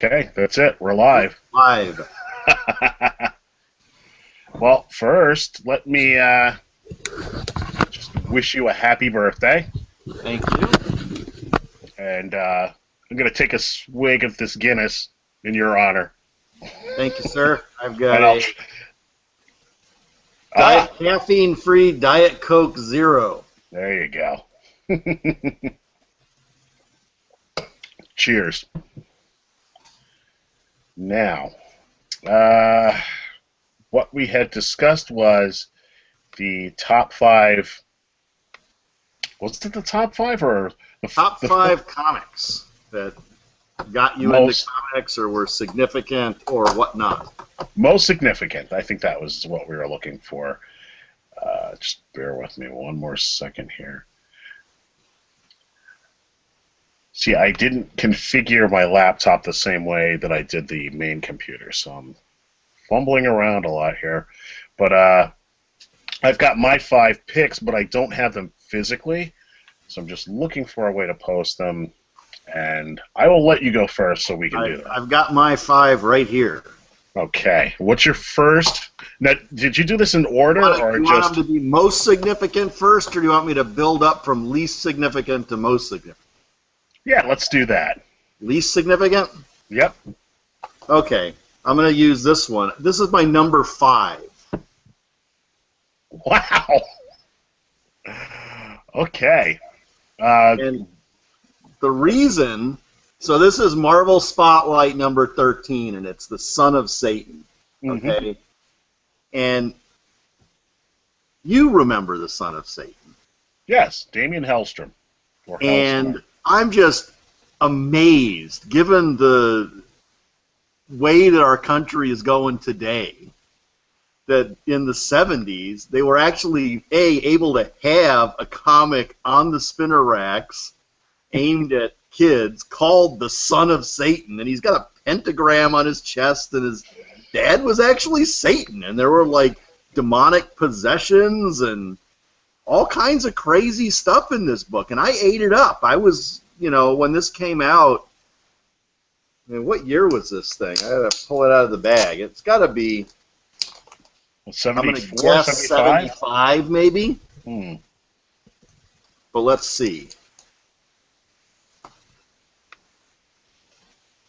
Okay, that's it. We're live. Live. Well, first, let me just wish you a happy birthday. Thank you. And I'm going to take a swig of this Guinness in your honor. Thank you, sir. I've And got I'll. a Ah, caffeine-free Diet Coke Zero. there you go. Cheers. Now, uh, what we had discussed was the top five. Was it the top five or Top the five comics that got you into most comics or were significant or whatnot. most significant? I think that was what we were looking for. Just bear with me one more second here. See, I didn't configure my laptop the same way that I did the main computer, so I'm fumbling around a lot here. But I've got my five picks, but I don't have them physically, so I'm just looking for a way to post them. And I will let you go first so we can do that. I've got my five right here. Okay. What's your first? Now, did you do this in order or Do you want just? them to be most significant first, or do you want me to build up from least significant to most significant? Yeah, let's do that. Least significant? Yep. Okay. I'm going to use this one. This is my number 5. Wow. Okay. And the reason, so this is Marvel Spotlight number 13, and it's the Son of Satan. Mhm. Okay? And you remember the Son of Satan. Yes, Damien Hellstrom. Or And Hellstrom. I'm just amazed, given the way that our country is going today, that in the 70s, they were actually, able to have a comic on the spinner racks aimed at kids called The Son of Satan, and he's got a pentagram on his chest, and his dad was actually Satan, and there were, like, demonic possessions and all kinds of crazy stuff in this book, and I ate it up. I was, when this came out, I mean, what year was this thing? I gotta pull it out of the bag. It's got to be, I'm going to 74, guess 75? 75 maybe, Hmm. but let's see.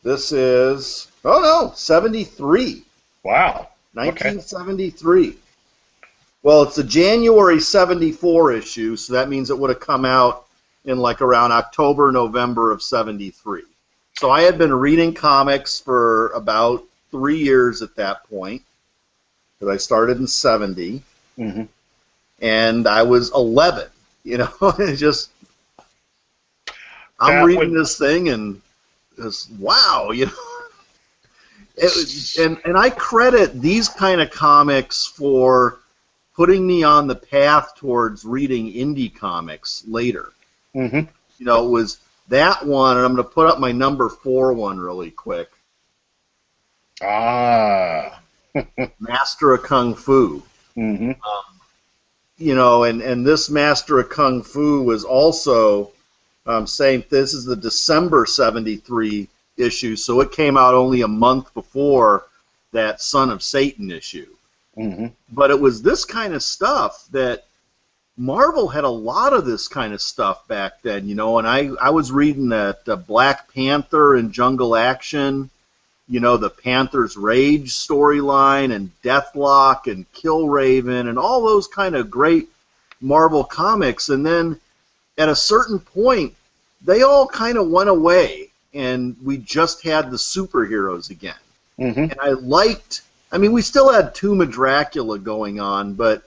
This is, oh no, 73. Wow. Okay. 1973. Well, it's a January 74 issue, so that means it would have come out in like around October, November of 73. So I had been reading comics for about 3 years at that point, because I started in 70, Hmm. and I was 11. It's just, I'm That reading would. this thing and just, wow, and I credit these kind of comics for putting me on the path towards reading indie comics later. Hmm. It was that one, and I'm going to put up my number 4 one really quick. Ah. Master of Kung Fu. Hmm. And this Master of Kung Fu was also saying this is the December 73 issue, so it came out only a month before that Son of Satan issue. Hmm. But it was this kind of stuff that Marvel had a lot of this kind of stuff back then, and I was reading that Black Panther and Jungle Action, the Panther's Rage storyline, and Deathlock and Killraven, and all those kind of great Marvel comics. And then at a certain point, they all kind of went away, and we just had the superheroes again. Hmm. And we still had Tomb of Dracula going on, but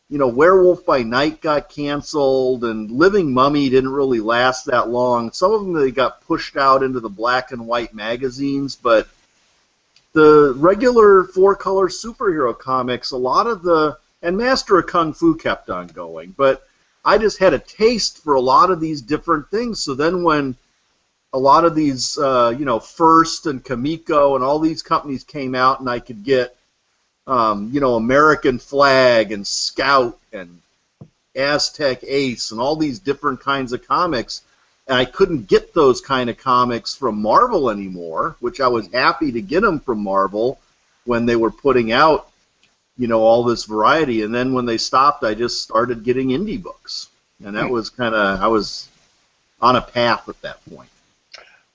Werewolf by Night got canceled, and Living Mummy didn't really last that long. Some of them, they got pushed out into the black and white magazines, but the regular 4-color superhero comics, and Master of Kung Fu kept on going, but I just had a taste for a lot of these different things. So then when a lot of these, First and Kamiko and all these companies came out, and I could get American Flag and Scout and Aztec Ace and all these different kinds of comics, and I couldn't get those kind of comics from Marvel anymore, which I was happy to get them from Marvel when they were putting out, all this variety. And then when they stopped, I just started getting indie books, and that was I was on a path at that point.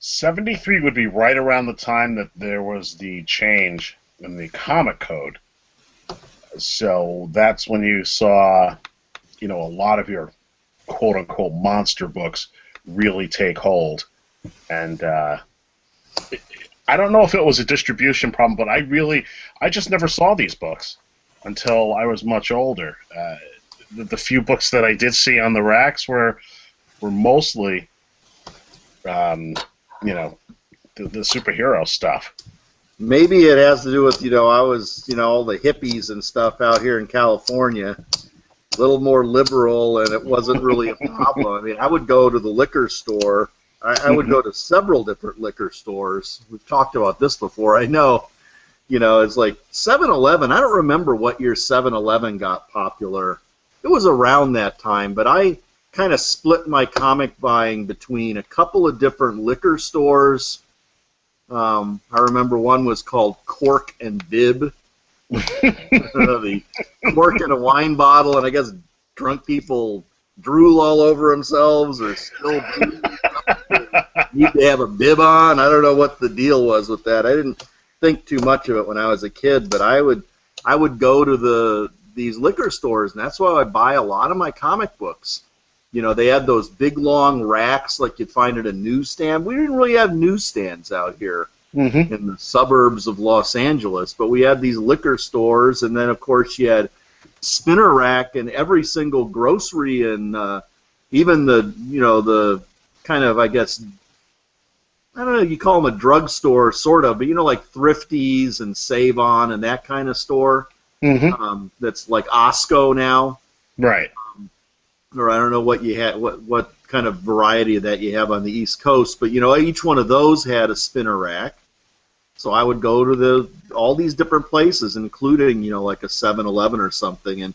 73 would be right around the time that there was the change in the comic code. So that's when you saw, a lot of your quote-unquote monster books really take hold. And I don't know if it was a distribution problem, but I just never saw these books until I was much older. The few books that I did see on the racks were mostly, the superhero stuff. Maybe it has to do with, I was, all the hippies and stuff out here in California, a little more liberal, and it wasn't really a problem. I mean, I would go to the liquor store. I would go to several different liquor stores. We've talked about this before. I know, it's like 7-Eleven. I don't remember what year 7-Eleven got popular. It was around that time, but I kind of split my comic buying between a couple of different liquor stores. I remember one was called Cork and Bib. The cork in a wine bottle, and I guess drunk people drool all over themselves or spill booze. Need to have a bib on. I don't know what the deal was with that. I didn't think too much of it when I was a kid, but I would go to these liquor stores, and that's why I buy a lot of my comic books. They had those big, long racks like you'd find at a newsstand. We didn't really have newsstands out here in the suburbs of Los Angeles, but we had these liquor stores, and then, of course, you had spinner rack in every single grocery, and even the kind of, I guess, I don't know, you call them a drugstore, sort of, but, like Thrifties and Save-On and that kind of store. That's like Osco now. Right. Or I don't know what you had, what kind of variety of that you have on the East Coast, but each one of those had a spinner rack. So I would go to all these different places, including like a 7-Eleven or something, and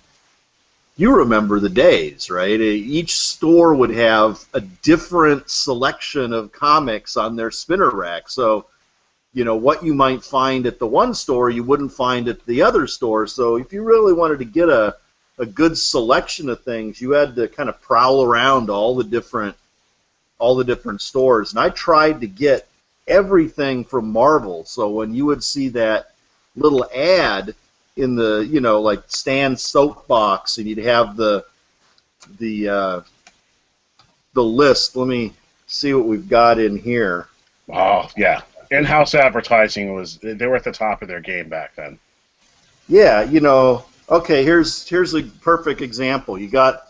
you remember the days, right? Each store would have a different selection of comics on their spinner rack. So what you might find at the one store, you wouldn't find at the other store. So if you really wanted to get a good selection of things, you had to kind of prowl around all the different stores. And I tried to get everything from Marvel. So when you would see that little ad in the, like Stan's soapbox, and you'd have the list. Let me see what we've got in here. Oh, yeah. In-house advertising they were at the top of their game back then. Yeah, okay, here's a perfect example. You got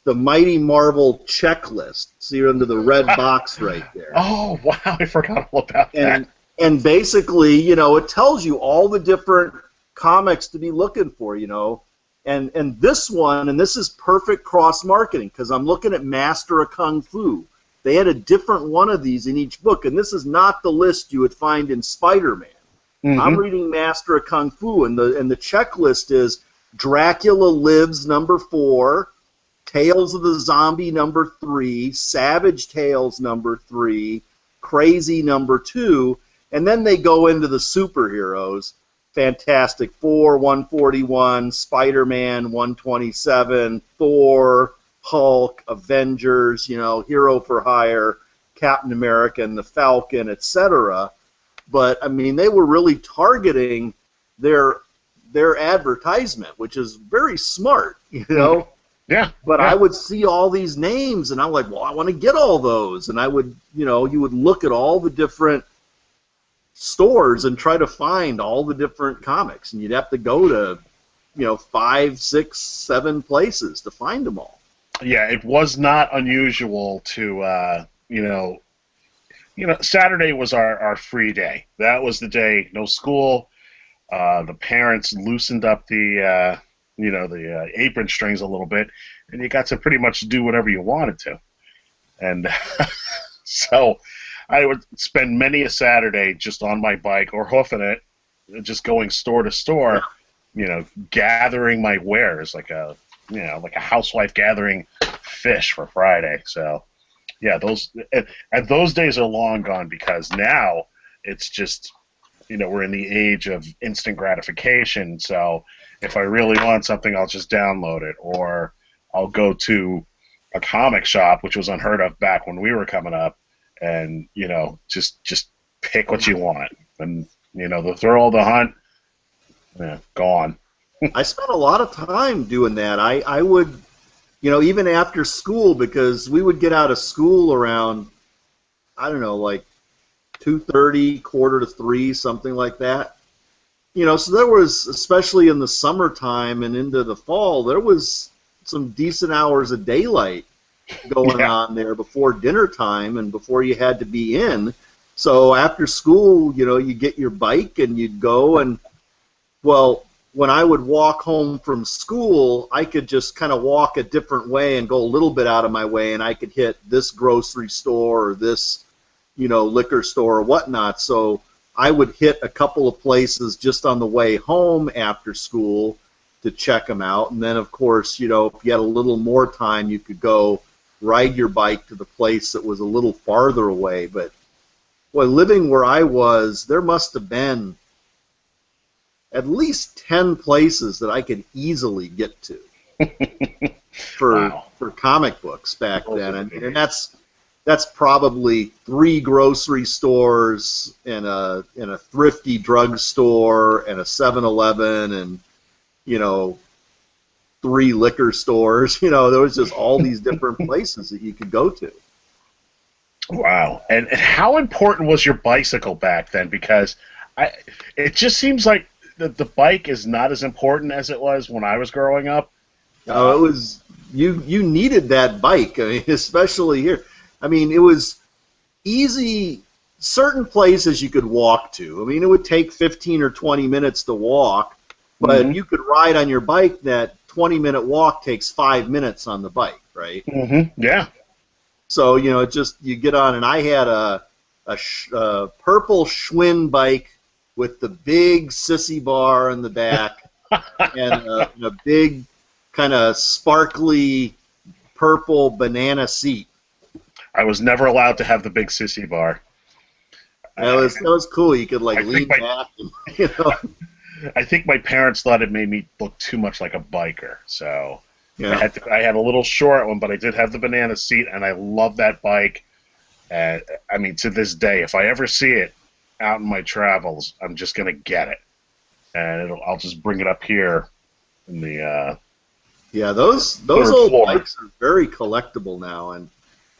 the Mighty Marvel checklist. See under the red box right there. Oh, wow, I forgot all about that. And basically, it tells you all the different comics to be looking for, And this one, and this is perfect cross-marketing, because I'm looking at Master of Kung Fu. They had a different one of these in each book, and this is not the list you would find in Spider-Man. I'm reading Master of Kung Fu, and the checklist is Dracula Lives #4, Tales of the Zombie #3, Savage Tales #3, Crazy #2, and then they go into the superheroes. Fantastic Four 141, Spider-Man 127, Thor, Hulk, Avengers, Hero for Hire, Captain America and the Falcon, etc. But I mean, they were really targeting their advertisement, which is very smart, Yeah. But I would see all these names, and I'm like, well, I want to get all those, and I would, you would look at all the different stores and try to find all the different comics, and you'd have to go to 5, 6, 7 places to find them all. Yeah, it was not unusual to Saturday was our free day. That was the day, no school. The parents loosened up the apron strings a little bit, and you got to pretty much do whatever you wanted to. And so I would spend many a Saturday just on my bike or hoofing it, just going store to store, gathering my wares like a housewife gathering fish for Friday. So Yeah, and those days are long gone because now it's just, we're in the age of instant gratification. So if I really want something, I'll just download it, or I'll go to a comic shop, which was unheard of back when we were coming up, and just pick what you want, and the thrill of the hunt, gone. I spent a lot of time doing that. I would, even after school, because we would get out of school around, I don't know, like 2:30, quarter to 3, something like that. So there was, especially in the summertime and into the fall, there was some decent hours of daylight going Yeah. on there before dinner time and before you had to be in. So after school, you get your bike and you'd go and, well, when I would walk home from school, I could just kind of walk a different way and go a little bit out of my way, and I could hit this grocery store or this, liquor store or whatnot. So I would hit a couple of places just on the way home after school to check them out. And then, of course, if you had a little more time, you could go ride your bike to the place that was a little farther away. But, boy, living where I was, there must have been at least 10 places that I could easily get to for Wow. for comic books back then. And that's probably 3 grocery stores and a thrifty drugstore and a 7-Eleven and 3 liquor stores. There was just all these different places that you could go to. Wow. And how important was your bicycle back then? Because it just seems like the bike is not as important as it was when I was growing up. It was you needed that bike, especially here. It was easy. Certain places you could walk to. It would take 15 or 20 minutes to walk, but you could ride on your bike. That 20-minute walk takes 5 minutes on the bike, right? Mm-hmm. Yeah. So you get on, and I had a purple Schwinn bike with the big sissy bar in the back and a big kind of sparkly purple banana seat. I was never allowed to have the big sissy bar. That was cool. You could lean back, and, I think my parents thought it made me look too much like a biker, so Yeah. I had a little short one, but I did have the banana seat, and I love that bike. To this day, if I ever see it out in my travels, I'm just gonna get it, and I'll just bring it up here in the. Yeah, those Third old floor. bikes are very collectible now. And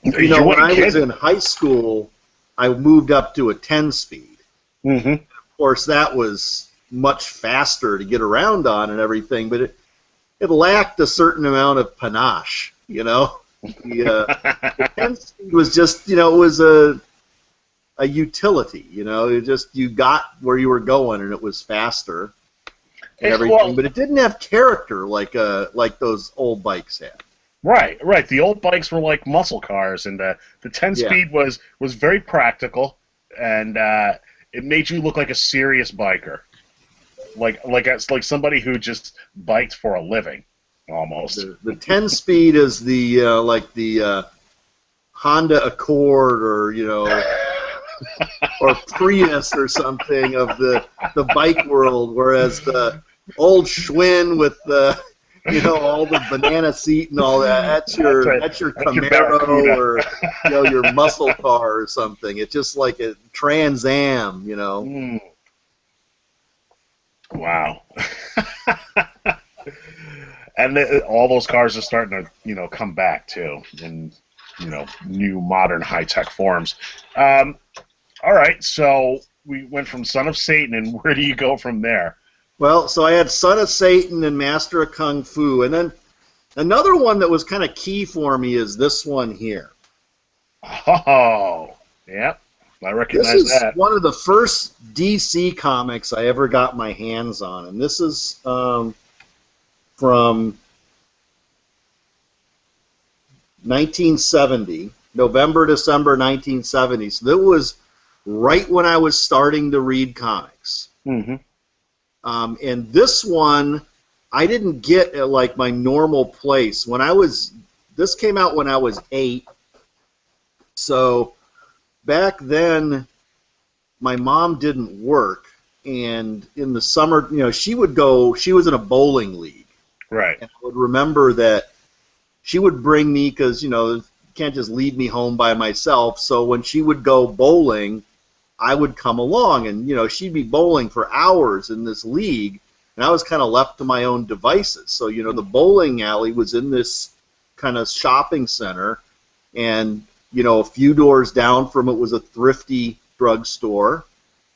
You when I ain't was kidding. in high school, I moved up to a 10-speed. Mm-hmm. Of course, that was much faster to get around on and everything, but it lacked a certain amount of panache. The 10-speed was just, it was a utility. You got where you were going, and it was faster and everything. Well, But it didn't have character like those old bikes had. right. The old bikes were like muscle cars, and the 10-speed was very practical, and it made you look like a serious biker, like somebody who just biked for a living, almost. The 10-speed is the Honda Accord or or Prius or something of the bike world, whereas the old Schwinn with the all the banana seat and all that's your That's your Camaro Barracuda. or your muscle car or something. It's just like a Trans Am. Mm. Wow. And all those cars are starting to, come back too in, new modern high-tech forms. All right, so we went from Son of Satan, and where do you go from there? Well, so I had Son of Satan and Master of Kung Fu, and then another one that was kind of key for me is this one here. Oh, yep, I recognize This is that. one of the first DC comics I ever got my hands on, and this is from 1970, November, December 1970. So that was right when I was starting to read comics. Mm-hmm. And this one, I didn't get at my normal place. This came out when I was 8, So back then, my mom didn't work, and in the summer, she would go. She was in a bowling league, Right. and I would remember that she would bring me because you can't just leave me home by myself. So when she would go bowling, I would come along, and she'd be bowling for hours in this league, and I was kind of left to my own devices. So the bowling alley was in this kind of shopping center, and a few doors down from it was a thrifty drugstore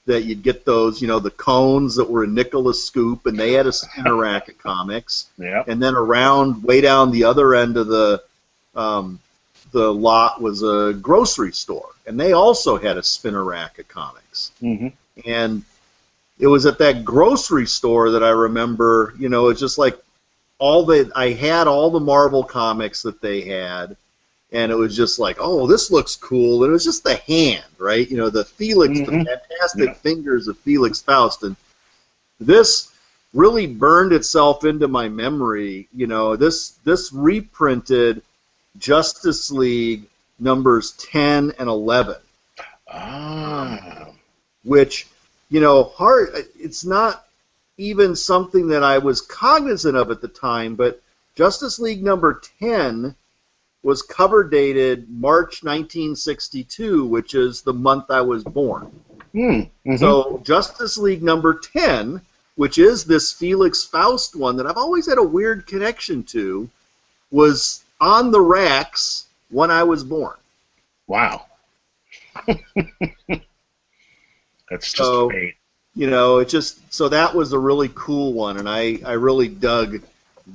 that you'd get those, the cones that were a nickel a scoop, and they had a spinner rack of comics. Yep. And then around, way down the other end of the lot was a grocery store, and they also had a spinner rack of comics. Mm-hmm. And it was at that grocery store that I remember, it's just like I had all the Marvel comics that they had, and it was just like, oh, this looks cool. And it was just the hand, right? The Felix, the fantastic fingers of Felix Faust. And this really burned itself into my memory. This reprinted Justice League numbers 10 and 11. Ah. Which, it's not even something that I was cognizant of at the time, but Justice League number 10 was cover dated March 1962, which is the month I was born. Mm-hmm. So Justice League number 10, which is this Felix Faust one that I've always had a weird connection to, was on the racks when I was born. Wow. That's just fate. So that was a really cool one, and I really dug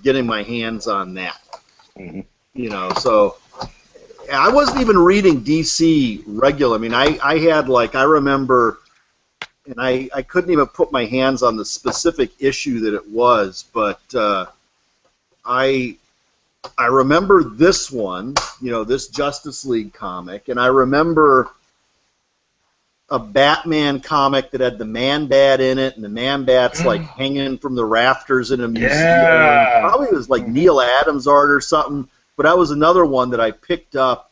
getting my hands on that. Mm-hmm. So I wasn't even reading DC regular. I mean, I had, I remember, and I couldn't even put my hands on the specific issue that it was, but I remember this one, this Justice League comic, and I remember a Batman comic that had the Man-Bat in it, and the Man-Bat's hanging from the rafters in a museum. Yeah. Probably it was Neil Adams art or something. But that was another one that I picked up,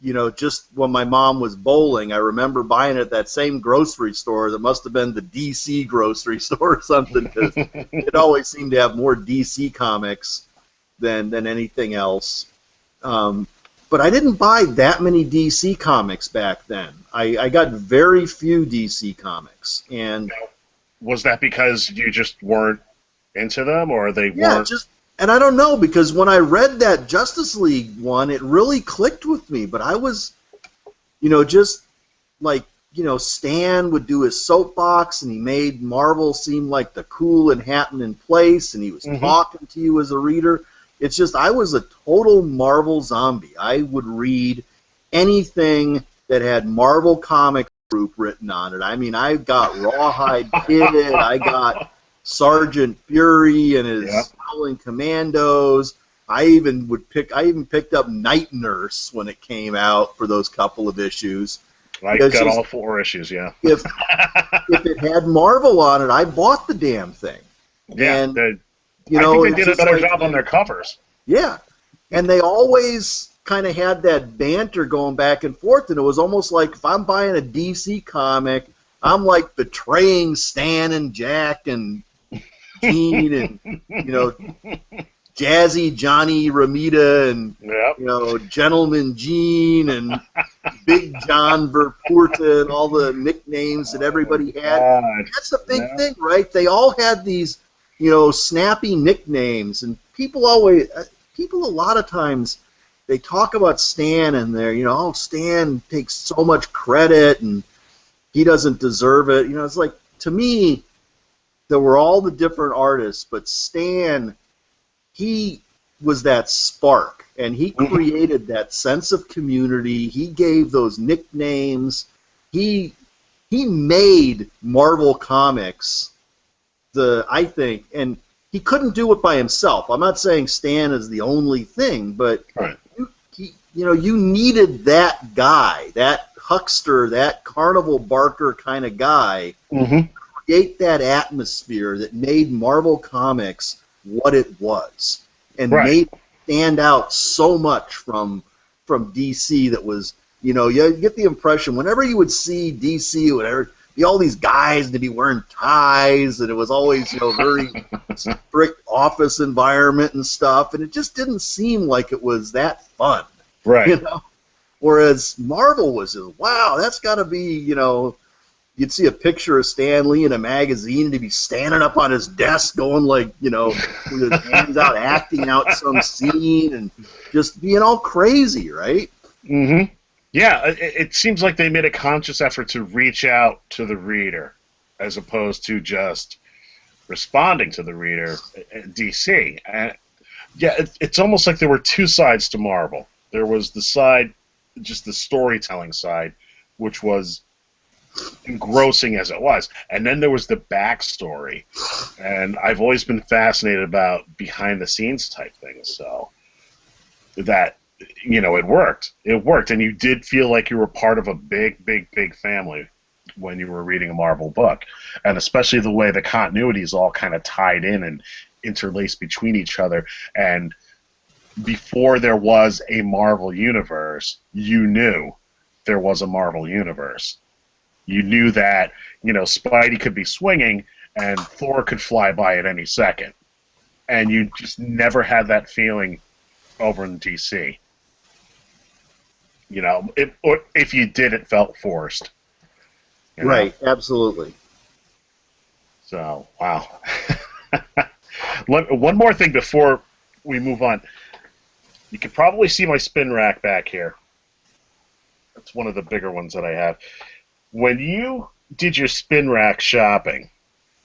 just when my mom was bowling. I remember buying it at that same grocery store that must have been the DC grocery store or something, because it always seemed to have more DC comics than anything else. But I didn't buy that many DC comics back then. I got very few DC comics. And was that because you just weren't into them, or they weren't? And I don't know, because when I read that Justice League one, it really clicked with me. But I was, Stan would do his soapbox, and he made Marvel seem like the cool and happening place, and he was talking to you as a reader. It's just, I was a total Marvel zombie. I would read anything that had Marvel Comics Group written on it. I mean, I got Rawhide Kid, I got Sergeant Fury and his Howling Commandos. I even picked up Night Nurse when it came out for those couple of issues. I got all 4 issues, yeah. If it had Marvel on it, I bought the damn thing. Yeah, and, I think they did a better job on their covers. Yeah, and they always kind of had that banter going back and forth, and it was almost like if I'm buying a DC comic, I'm like betraying Stan and Jack and Gene and Jazzy Johnny Ramita and Gentleman Gene and Big John Verpurta and all the nicknames that everybody had. That's the big thing, right? They all had these snappy nicknames, and people a lot of times, they talk about Stan and they're, Stan takes so much credit and he doesn't deserve it. It's like, to me, there were all the different artists, but Stan, he was that spark, and he created that sense of community. He gave those nicknames. He made Marvel Comics I think, and he couldn't do it by himself. I'm not saying Stan is the only thing, but you needed that guy, that huckster, that carnival barker kind of guy, create that atmosphere that made Marvel Comics what it was, and made it stand out so much from DC that was You get the impression whenever you would see DC, whatever, be all these guys to be wearing ties, and it was always, very strict office environment and stuff, and it just didn't seem like it was that fun. Right. Whereas Marvel was just, wow, that's got to be, you'd see a picture of Stan Lee in a magazine and he'd be standing up on his desk going like, with his hands out, acting out some scene and just being all crazy, right? Mm-hmm. Yeah, it seems like they made a conscious effort to reach out to the reader as opposed to just responding to the reader at DC. And yeah, it's almost like there were two sides to Marvel. There was the side, just the storytelling side, which was engrossing as it was, and then there was the backstory, and I've always been fascinated about behind the scenes type things, so that it worked, and you did feel like you were part of a big family when you were reading a Marvel book, and especially the way the continuity is all kind of tied in and interlaced between each other. And before there was a Marvel universe, you knew there was a Marvel universe. You knew that, Spidey could be swinging and Thor could fly by at any second. And you just never had that feeling over in DC. Or if you did, it felt forced. Right, absolutely. So, wow. One more thing before we move on. You can probably see my spin rack back here. It's one of the bigger ones that I have. When you did your spin rack shopping,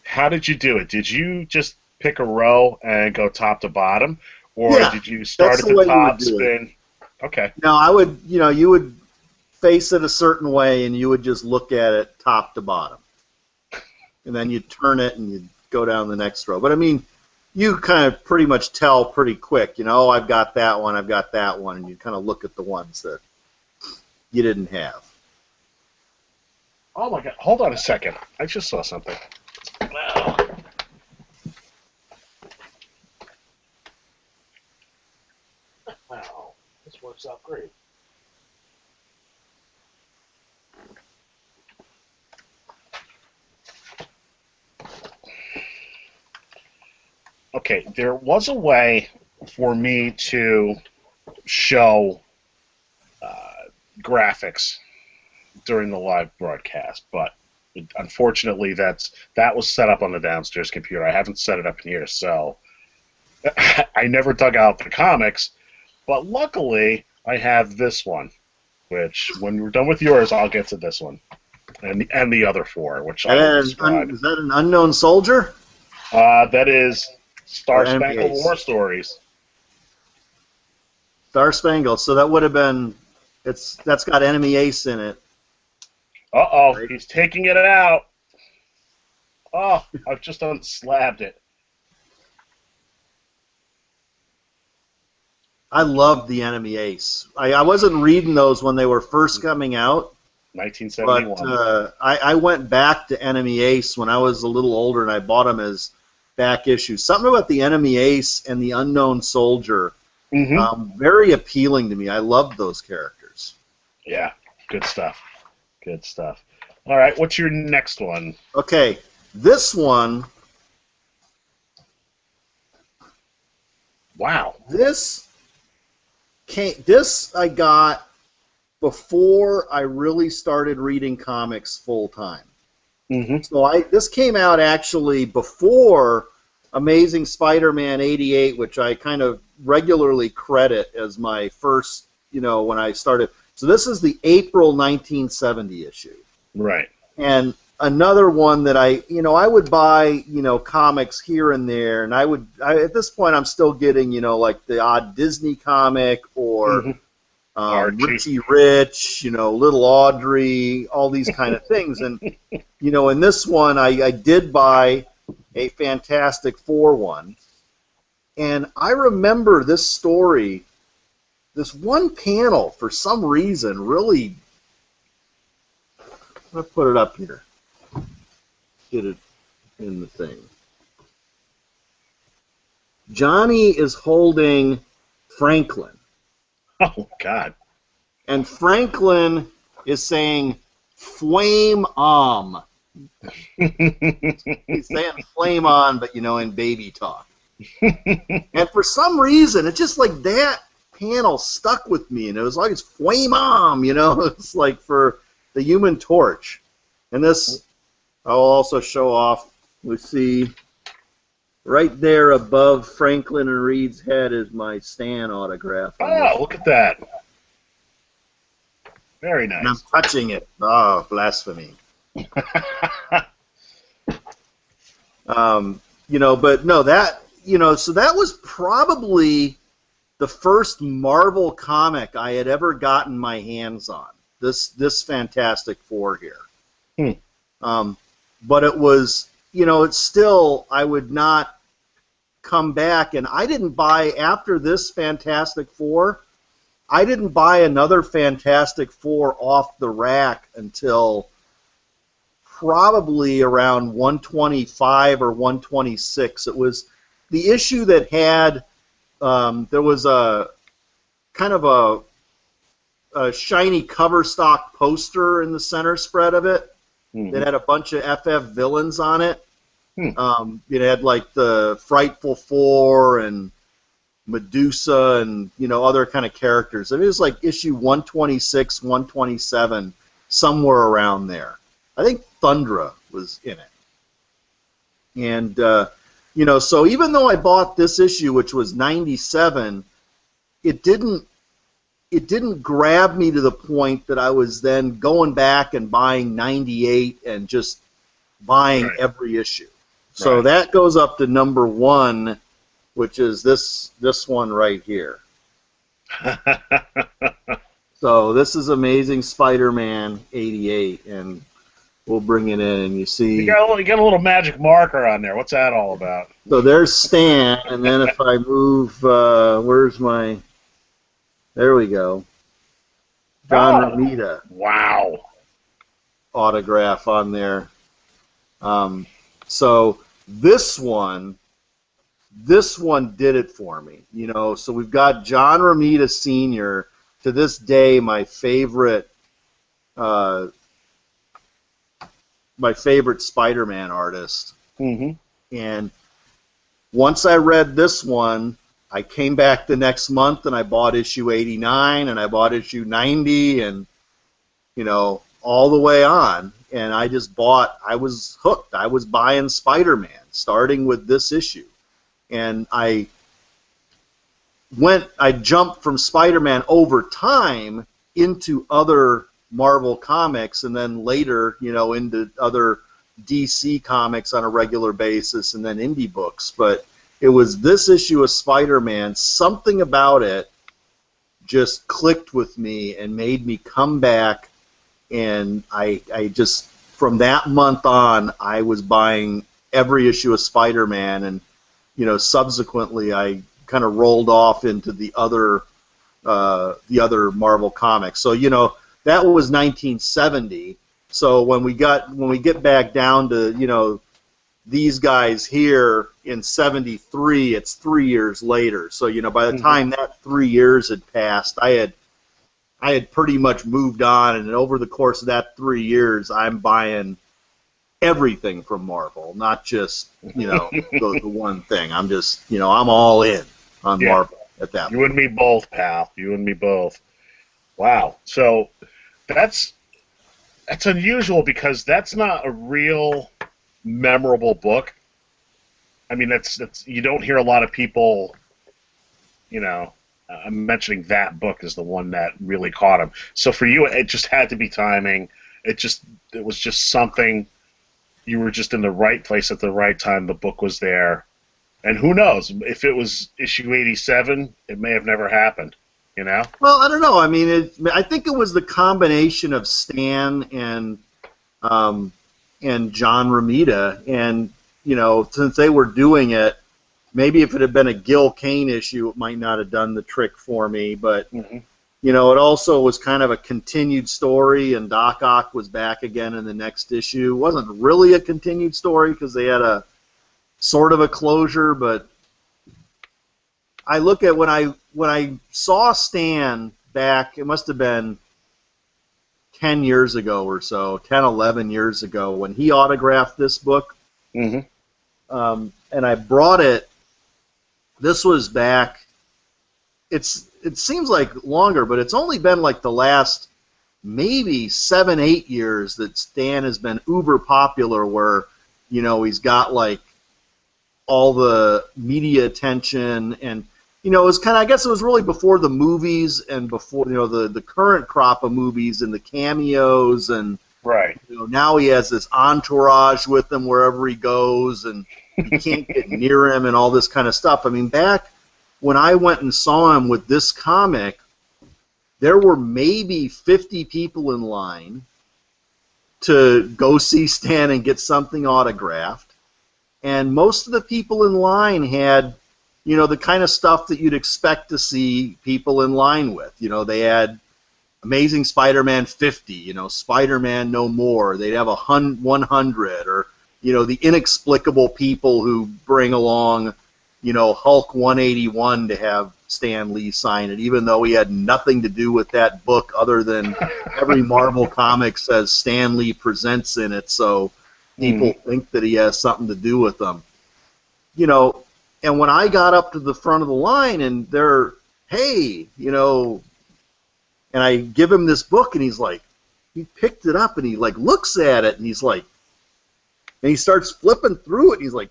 how did you do it? Did you just pick a row and go top to bottom? Or did you start at the top, spin? Okay. No, I would, you would face it a certain way and you would just look at it top to bottom. And then you'd turn it and you'd go down the next row. But, I mean, you kind of pretty much tell pretty quick, I've got that one, I've got that one, and you kind of look at the ones that you didn't have. Oh my God! Hold on a second. I just saw something. Wow, this works out great. Okay, there was a way for me to show graphics during the live broadcast, but unfortunately that was set up on the downstairs computer. I haven't set it up in here, so I never dug out the comics, but luckily I have this one, which when we're done with yours, I'll get to this one, and the other four, which I'll describe. Is that an Unknown Soldier? That is Star Spangled War Stories. Star Spangled, so that would have been, that's got Enemy Ace in it. Uh-oh, right. He's taking it out. Oh, I've just unslabbed it. I loved the Enemy Ace. I wasn't reading those when they were first coming out. 1971. But I went back to Enemy Ace when I was a little older, and I bought them as back issues. Something about the Enemy Ace and the Unknown Soldier, very appealing to me. I loved those characters. Yeah, good stuff. Good stuff. All right, what's your next one? Okay, this one. Wow. This I got before I really started reading comics full time. So this came out actually before Amazing Spider-Man 88, which I kind of regularly credit as my first, when I started. So this is the April 1970 issue. Right. And another one that I would buy, comics here and there, and at this point I'm still getting, like the odd Disney comic or Richie Rich, Little Audrey, all these kind of things. And, in this one I did buy a Fantastic Four one. And I remember this story, this one panel, for some reason, really. I'm going to put it up here. Get it in the thing. Johnny is holding Franklin. Oh, God. And Franklin is saying flame on. He's saying flame on, but in baby talk. And for some reason, it's just like that panel stuck with me, and it was like it's flame on, It's like for the Human Torch. And this, I'll also show off. We see right there above Franklin and Reed's head is my Stan autograph. Oh, look at that. Very nice. And I'm touching it. Oh, blasphemy. But no, that, so that was probably the first Marvel comic I had ever gotten my hands on. This Fantastic Four here. But it was, it's still, I would not come back, and I didn't buy, after this Fantastic Four, I didn't buy another Fantastic Four off the rack until probably around 125 or 126. It was the issue that had, there was a kind of a shiny cover stock poster in the center spread of it that had a bunch of FF villains on it. It had like the Frightful Four and Medusa and other kind of characters. It was like issue 126, 127, somewhere around there. I think Thundra was in it. And so even though I bought this issue, which was 97, it didn't grab me to the point that I was then going back and buying 98 and just buying every issue. So that goes up to number 1, which is this one right here. So this is Amazing Spider-Man 88, and we'll bring it in, and you see... You got a little magic marker on there. What's that all about? So there's Stan, and then if I move... where's my... There we go. John Romita. Wow. Autograph on there. So this one did it for me. So we've got John Romita Sr., to this day my favorite Spider-Man artist. And once I read this one, I came back the next month and I bought issue 89 and I bought issue 90 and, all the way on. And I was hooked. I was buying Spider-Man, starting with this issue. And I jumped from Spider-Man over time into other Marvel comics and then later, into other DC comics on a regular basis and then indie books. But it was this issue of Spider-Man, something about it just clicked with me and made me come back, and I just, from that month on, I was buying every issue of Spider-Man, and subsequently I kind of rolled off into the other Marvel comics. So that was 1970. So when we get back down to these guys here in 73, it's 3 years later. So by the time that 3 years had passed, I had pretty much moved on, and over the course of that 3 years, I'm buying everything from Marvel, not just the one thing. I'm just I'm all in on Marvel at that point. You and me both, pal. You and me both. Wow. So that's unusual because that's not a real memorable book. I mean, that's you don't hear a lot of people, I'm mentioning that book as the one that really caught him. So for you, it just had to be timing. It was just something. You were just in the right place at the right time. The book was there, and who knows if it was issue 87, it may have never happened. Well, I don't know. I mean, I think it was the combination of Stan and John Romita, and since they were doing it, maybe if it had been a Gil Kane issue, it might not have done the trick for me. But it also was kind of a continued story, and Doc Ock was back again in the next issue. It wasn't really a continued story because they had a sort of a closure, but I look at when I saw Stan back, it must have been 10 years ago or so, 10, 11 years ago, when he autographed this book. Mm-hmm. And I brought it. This was back. It seems like longer, but it's only been like the last maybe 7, 8 years that Stan has been uber popular, where, you know, he's got like all the media attention, and, you know, it was kind of, I guess it was really before the movies and before, you know, the current crop of movies and the cameos, and, Right. you know, now he has this entourage with him wherever he goes, and you can't get near him and all this kind of stuff. I mean, back when I went and saw him with this comic, there were maybe 50 people in line to go see Stan and get something autographed. And most of the people in line had, you know, the kind of stuff that you'd expect to see people in line with. You know, they had Amazing Spider-Man 50, you know, Spider-Man No More. They'd have 100, or, you know, the inexplicable people who bring along, you know, Hulk 181 to have Stan Lee sign it, even though he had nothing to do with that book other than every Marvel comic says Stan Lee presents in it, so people think that he has something to do with them. You know, and when I got up to the front of the line and they're, hey, you know, and I give him this book, and he's like, he picked it up and he like looks at it and he's like, and he starts flipping through it and he's like,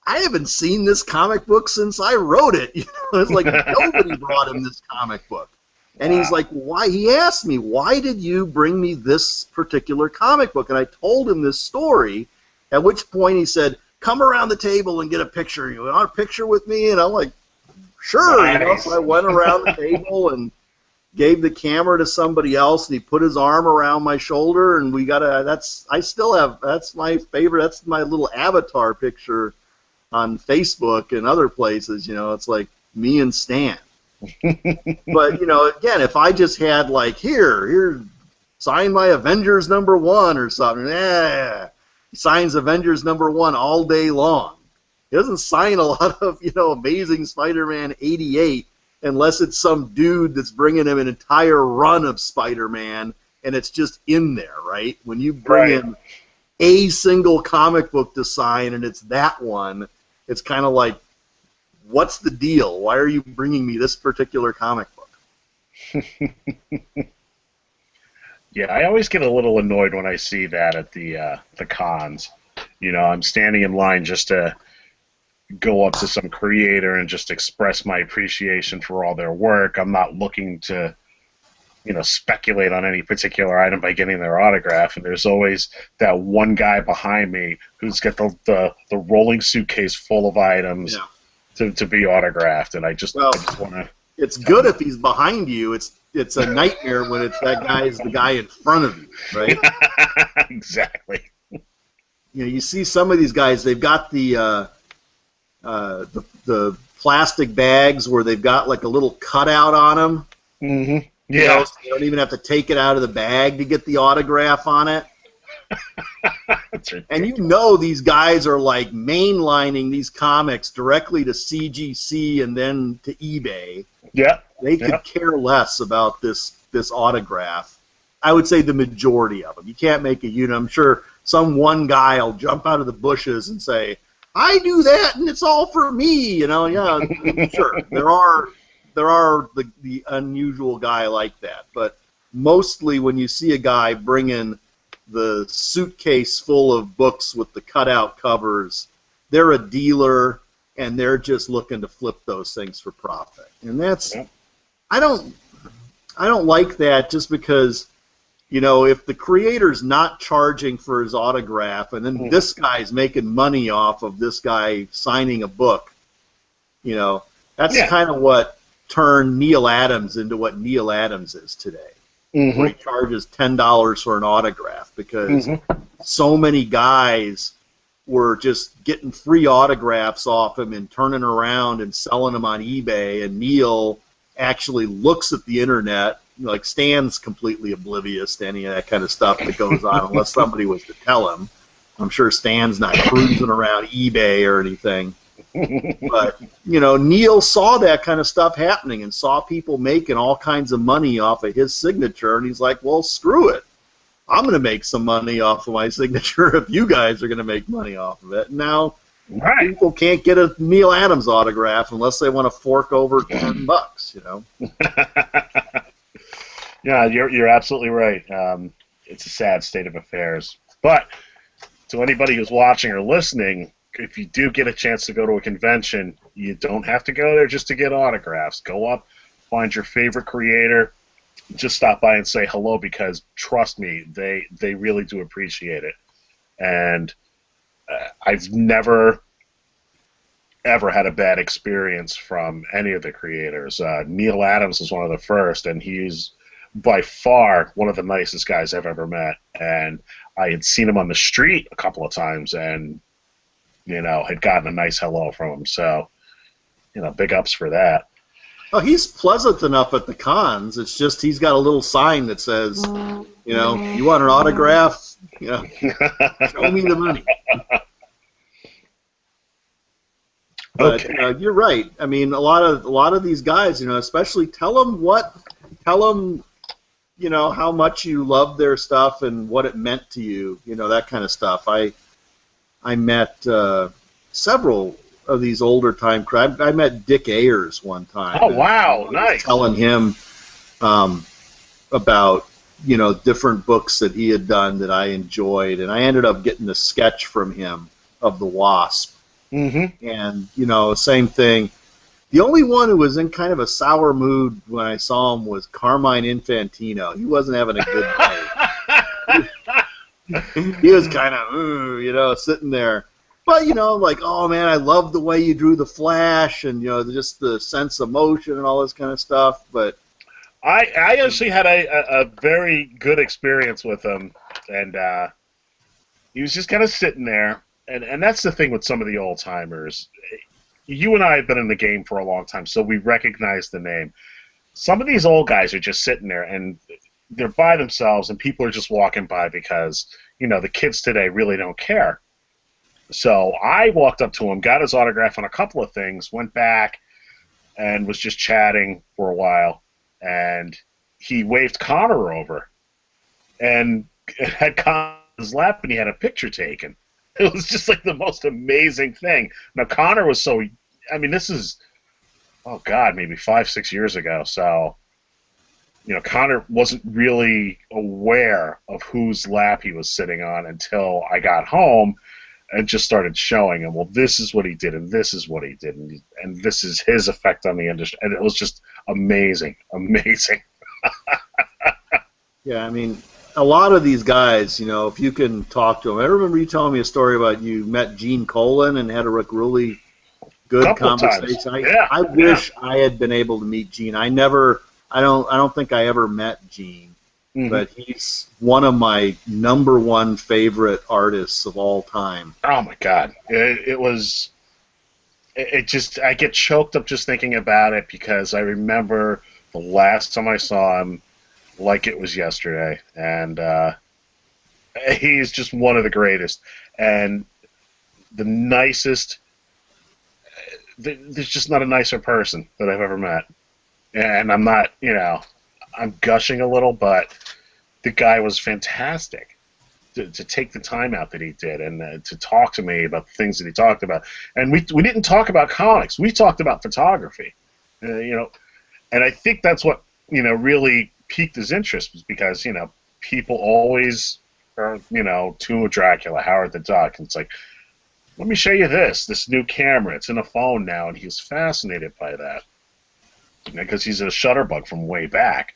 I haven't seen this comic book since I wrote it. You know, it's like nobody brought him this comic book. And he's like, why? He asked me, why did you bring me this particular comic book? And I told him this story, at which point he said, come around the table and get a picture. You want a picture with me? And I'm like, sure. Nice. You know, so I went around the table and gave the camera to somebody else, and he put his arm around my shoulder, and we got a, that's my favorite, that's my little avatar picture on Facebook and other places, you know, it's like me and Stan. But, you know, again, if I just had like, here, sign my Avengers #1 or something, he signs Avengers #1 all day long. He doesn't sign a lot of, you know, Amazing Spider-Man 88 unless it's some dude that's bringing him an entire run of Spider-Man and it's just in there, right? When you bring in a single comic book to sign and it's that one, it's kind of like, what's the deal? Why are you bringing me this particular comic book? Yeah, I always get a little annoyed when I see that at the cons. You know, I'm standing in line just to go up to some creator and just express my appreciation for all their work. I'm not looking to, you know, speculate on any particular item by getting their autograph. And there's always that one guy behind me who's got the rolling suitcase full of items to be autographed. And I just want to. It's good if he's behind you. It's a nightmare when it's that guy is the guy in front of you, right? Exactly. You know, you see some of these guys, they've got the plastic bags where they've got like a little cutout on them. Mm-hmm. Yeah. You know, so you don't even have to take it out of the bag to get the autograph on it. And you know these guys are like mainlining these comics directly to CGC and then to eBay. Yeah. They could care less about this autograph. I would say the majority of them. You can't make a unit. I'm sure some one guy will jump out of the bushes and say, I do that and it's all for me. You know, yeah, sure. There are the unusual guy like that. But mostly when you see a guy bringing the suitcase full of books with the cutout covers, they're a dealer and they're just looking to flip those things for profit. And that's, I don't like that, just because, you know, if the creator's not charging for his autograph and then this guy's making money off of this guy signing a book, you know, that's kind of what turned Neil Adams into what Neil Adams is today. Where he charges $10 for an autograph because so many guys were just getting free autographs off him and turning around and selling them on eBay, and Neil actually looks at the internet. Like, Stan's completely oblivious to any of that kind of stuff that goes on unless somebody was to tell him. I'm sure Stan's not cruising around eBay or anything. But, you know, Neil saw that kind of stuff happening and saw people making all kinds of money off of his signature, and he's like, well, screw it. I'm going to make some money off of my signature if you guys are going to make money off of it. Now, Right. people can't get a Neil Adams autograph unless they want to fork over $10, you know. Yeah, you're absolutely right. It's a sad state of affairs. But to anybody who's watching or listening, if you do get a chance to go to a convention, you don't have to go there just to get autographs. Go up, find your favorite creator, just stop by and say hello, because trust me, they really do appreciate it. And I've never ever had a bad experience from any of the creators. Neil Adams was one of the first, and he's by far one of the nicest guys I've ever met. And I had seen him on the street a couple of times, and had gotten a nice hello from him. So, big ups for that. Oh, he's pleasant enough at the cons. It's just he's got a little sign that says, you want an autograph? Show me the money. But Okay. you're right. I mean, a lot of these guys, especially tell them how much you love their stuff and what it meant to you, that kind of stuff. I met several of these older time crowd. I met Dick Ayers one time. Oh, wow, nice. Telling him about different books that he had done that I enjoyed, and I ended up getting a sketch from him of the Wasp. Mm-hmm. And same thing. The only one who was in kind of a sour mood when I saw him was Carmine Infantino. He wasn't having a good day. He was kind of, sitting there. But, like, oh, man, I love the way you drew the Flash and, just the sense of motion and all this kind of stuff. But I actually had a very good experience with him, and he was just kind of sitting there. And that's the thing with some of the old-timers. You and I have been in the game for a long time, so we recognize the name. Some of these old guys are just sitting there, and they're by themselves, and people are just walking by because, the kids today really don't care. So I walked up to him, got his autograph on a couple of things, went back, and was just chatting for a while. And he waved Connor over, and had Connor in his lap, and he had a picture taken. It was just like the most amazing thing. Now, Connor was this is, oh God, maybe 5-6 years ago. So, Connor wasn't really aware of whose lap he was sitting on until I got home and just started showing him, well, this is what he did, and this is what he did, and this is his effect on the industry. And it was just amazing, amazing. yeah, I mean, a lot of these guys, if you can talk to them. I remember you telling me a story about you met Gene Colan and had a really good conversation. I wish I had been able to meet Gene. I don't think I ever met Gene, but he's one of my number one favorite artists of all time. Oh my God, it just, I get choked up just thinking about it, because I remember the last time I saw him like it was yesterday, and he's just one of the greatest and the nicest. There's just not a nicer person that I've ever met, and I'm not, I'm gushing a little, but the guy was fantastic to take the time out that he did, and to talk to me about the things that he talked about. And we didn't talk about comics, we talked about photography, and I think that's what really piqued his interest, was because people always are to Dracula, Howard the Duck, and it's like, let me show you this new camera. It's in a phone now, and he was fascinated by that because he's a Shutterbug from way back,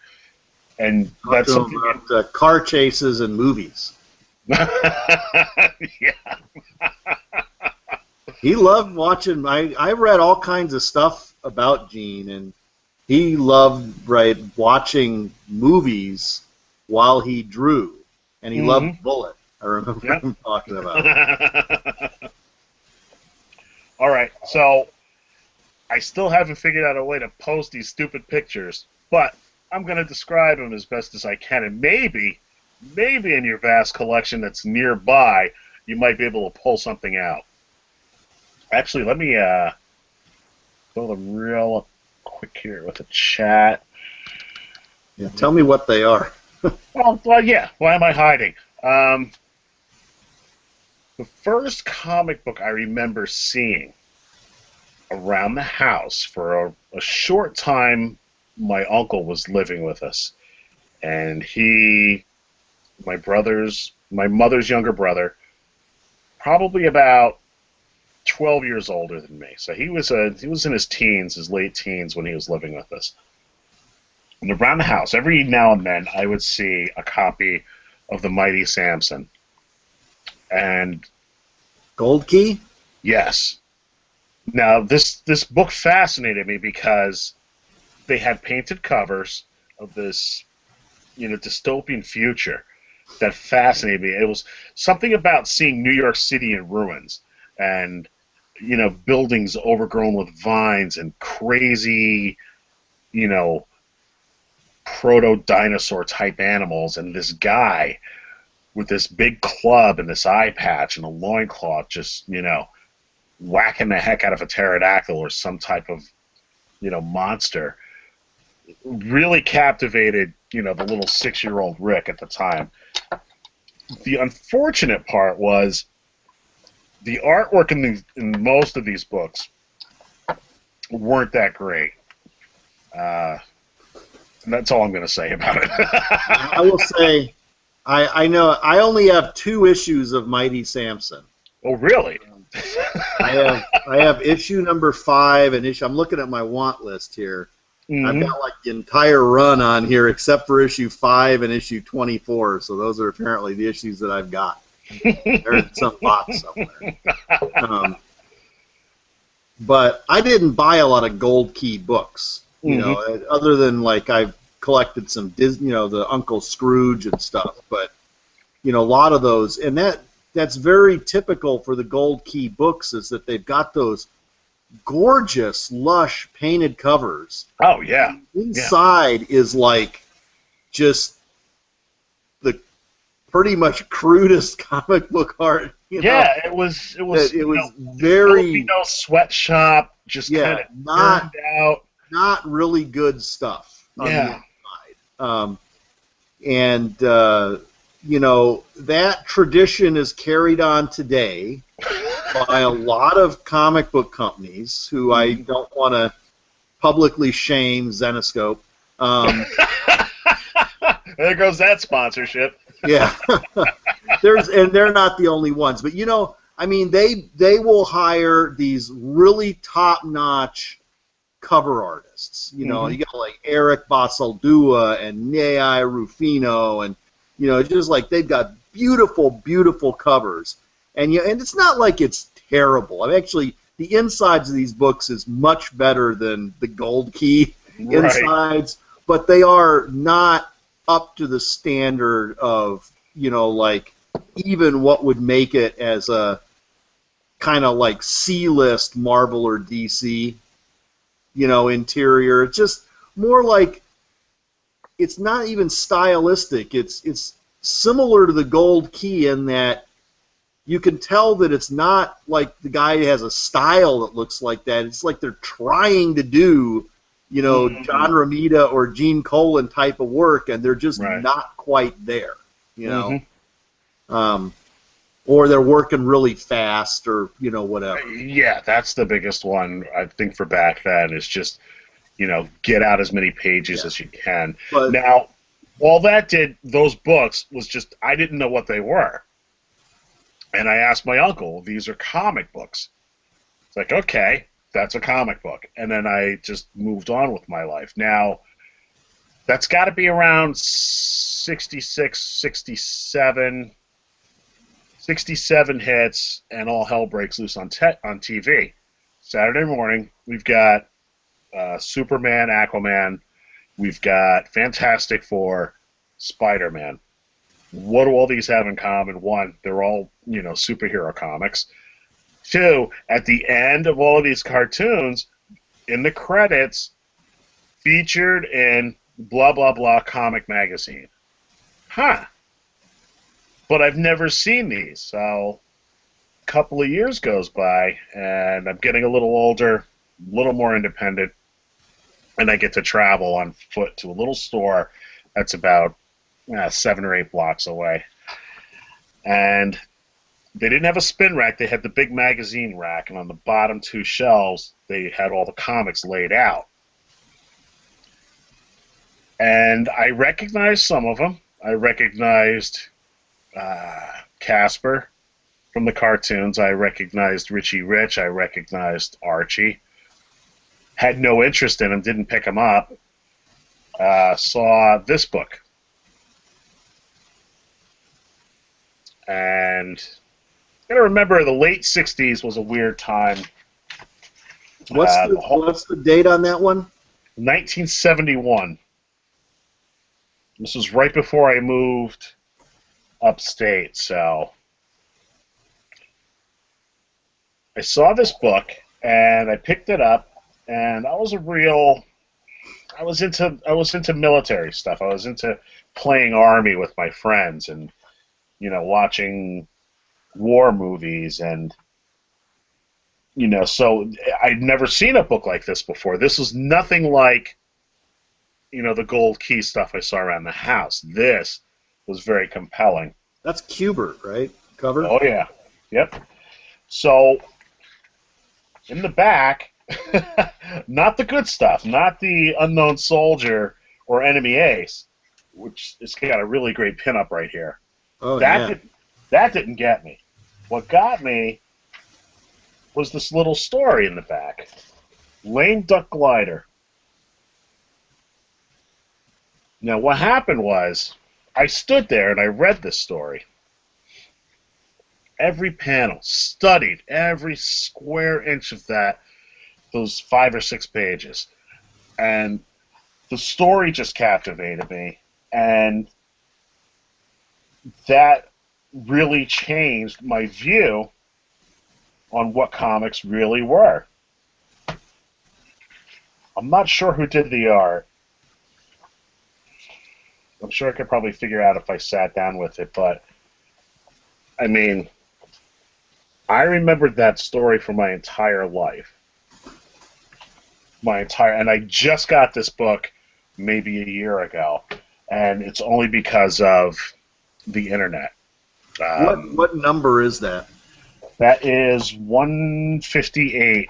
and that's something about car chases and movies. Yeah. He loved watching. I read all kinds of stuff about Gene, and he loved watching movies while he drew, and he loved Bullet. I remember him talking about it. All right, so I still haven't figured out a way to post these stupid pictures, but I'm going to describe them as best as I can, and maybe in your vast collection that's nearby, you might be able to pull something out. Actually, let me go them real quick here with the chat. Yeah, tell me what they are. Well, yeah. Why am I hiding? The first comic book I remember seeing around the house for a short time, my uncle was living with us, and my mother's younger brother, probably about 12 years older than me. So he was in his teens, his late teens when he was living with us. And around the house, every now and then, I would see a copy of the Mighty Samson. And Gold Key? yes, now this book fascinated me because they had painted covers of this dystopian future that fascinated me. It was something about seeing New York City in ruins and buildings overgrown with vines and crazy you know proto dinosaur type animals, and this guy with this big club and this eye patch and a loincloth just whacking the heck out of a pterodactyl or some type of monster really captivated the little 6-year-old Rick at the time. The unfortunate part was the artwork in most of these books weren't that great. And that's all I'm going to say about it. I will say, I know I only have 2 issues of Mighty Samson. Oh, really? I have issue number 5 and issue. I'm looking at my want list here. Mm-hmm. I've got like the entire run on here except for issue 5 and issue 24. So those are apparently the issues that I've got. They're in some box somewhere. But I didn't buy a lot of Gold Key books, other than like I've collected some Disney, the Uncle Scrooge and stuff. But a lot of those, and that's very typical for the Gold Key books, is that they've got those gorgeous, lush painted covers. Oh yeah. Inside is like just the pretty much crudest comic book art. It was very sweatshop, just kind of not out. Not really good stuff on the inside. And that tradition is carried on today by a lot of comic book companies who I don't want to publicly shame, Zenescope. There goes that sponsorship. Yeah. They're not the only ones, but they will hire these really top-notch cover artists. You got like Eric Basaldua and Nei Rufino, and just like they've got beautiful, beautiful covers. And it's not like it's terrible. Actually, the insides of these books is much better than the Gold Key insides, but they are not up to the standard of like even what would make it as a kind of like C-list Marvel or DC interior. It's just more like, it's not even stylistic. It's similar to the Gold Key in that you can tell that it's not like the guy has a style that looks like that. It's like they're trying to do, John Romita or Gene Colan type of work, and they're just not quite there, or they're working really fast, or whatever. Yeah, that's the biggest one I think for back then, is just get out as many pages as you can. But now, all that did, those books, was just, I didn't know what they were. And I asked my uncle, these are comic books. It's like, okay, that's a comic book. And then I just moved on with my life. Now, that's got to be around 66, 67 hits, and all hell breaks loose on TV. Saturday morning, we've got Superman, Aquaman, we've got Fantastic Four, Spider-Man. What do all these have in common? One, they're all, superhero comics. Two, at the end of all of these cartoons, in the credits, featured in blah, blah, blah comic magazine. Huh. But I've never seen these, so couple of years goes by, and I'm getting a little older, a little more independent, and I get to travel on foot to a little store that's about 7 or 8 blocks away. And they didn't have a spin rack. They had the big magazine rack, and on the bottom 2 shelves, they had all the comics laid out. And I recognized some of them. I recognized Casper from the cartoons. I recognized Richie Rich. I recognized Archie. Had no interest in him, didn't pick him up. Saw this book. And I gotta remember the late 60s was a weird time. What's the date on that one? 1971. This was right before I moved upstate, so I saw this book and I picked it up, and I was into military stuff. I was into playing Army with my friends and watching war movies, and so I'd never seen a book like this before. This was nothing like the Gold Key stuff I saw around the house. This was very compelling. That's Kubert, right? Cover? Oh, yeah. Yep. So, in the back, not the good stuff, not the Unknown Soldier or Enemy Ace, which has got a really great pinup right here. Oh, that didn't get me. What got me was this little story in the back. Lame Duck Glider. Now, what happened was, I stood there and I read this story. Every panel, studied every square inch of those 5 or 6 pages. And the story just captivated me. And that really changed my view on what comics really were. I'm not sure who did the art. I'm sure I could probably figure out if I sat down with it, but I mean, I remembered that story for my entire life. And I just got this book maybe a year ago, and it's only because of the internet. What number is that? That is 158.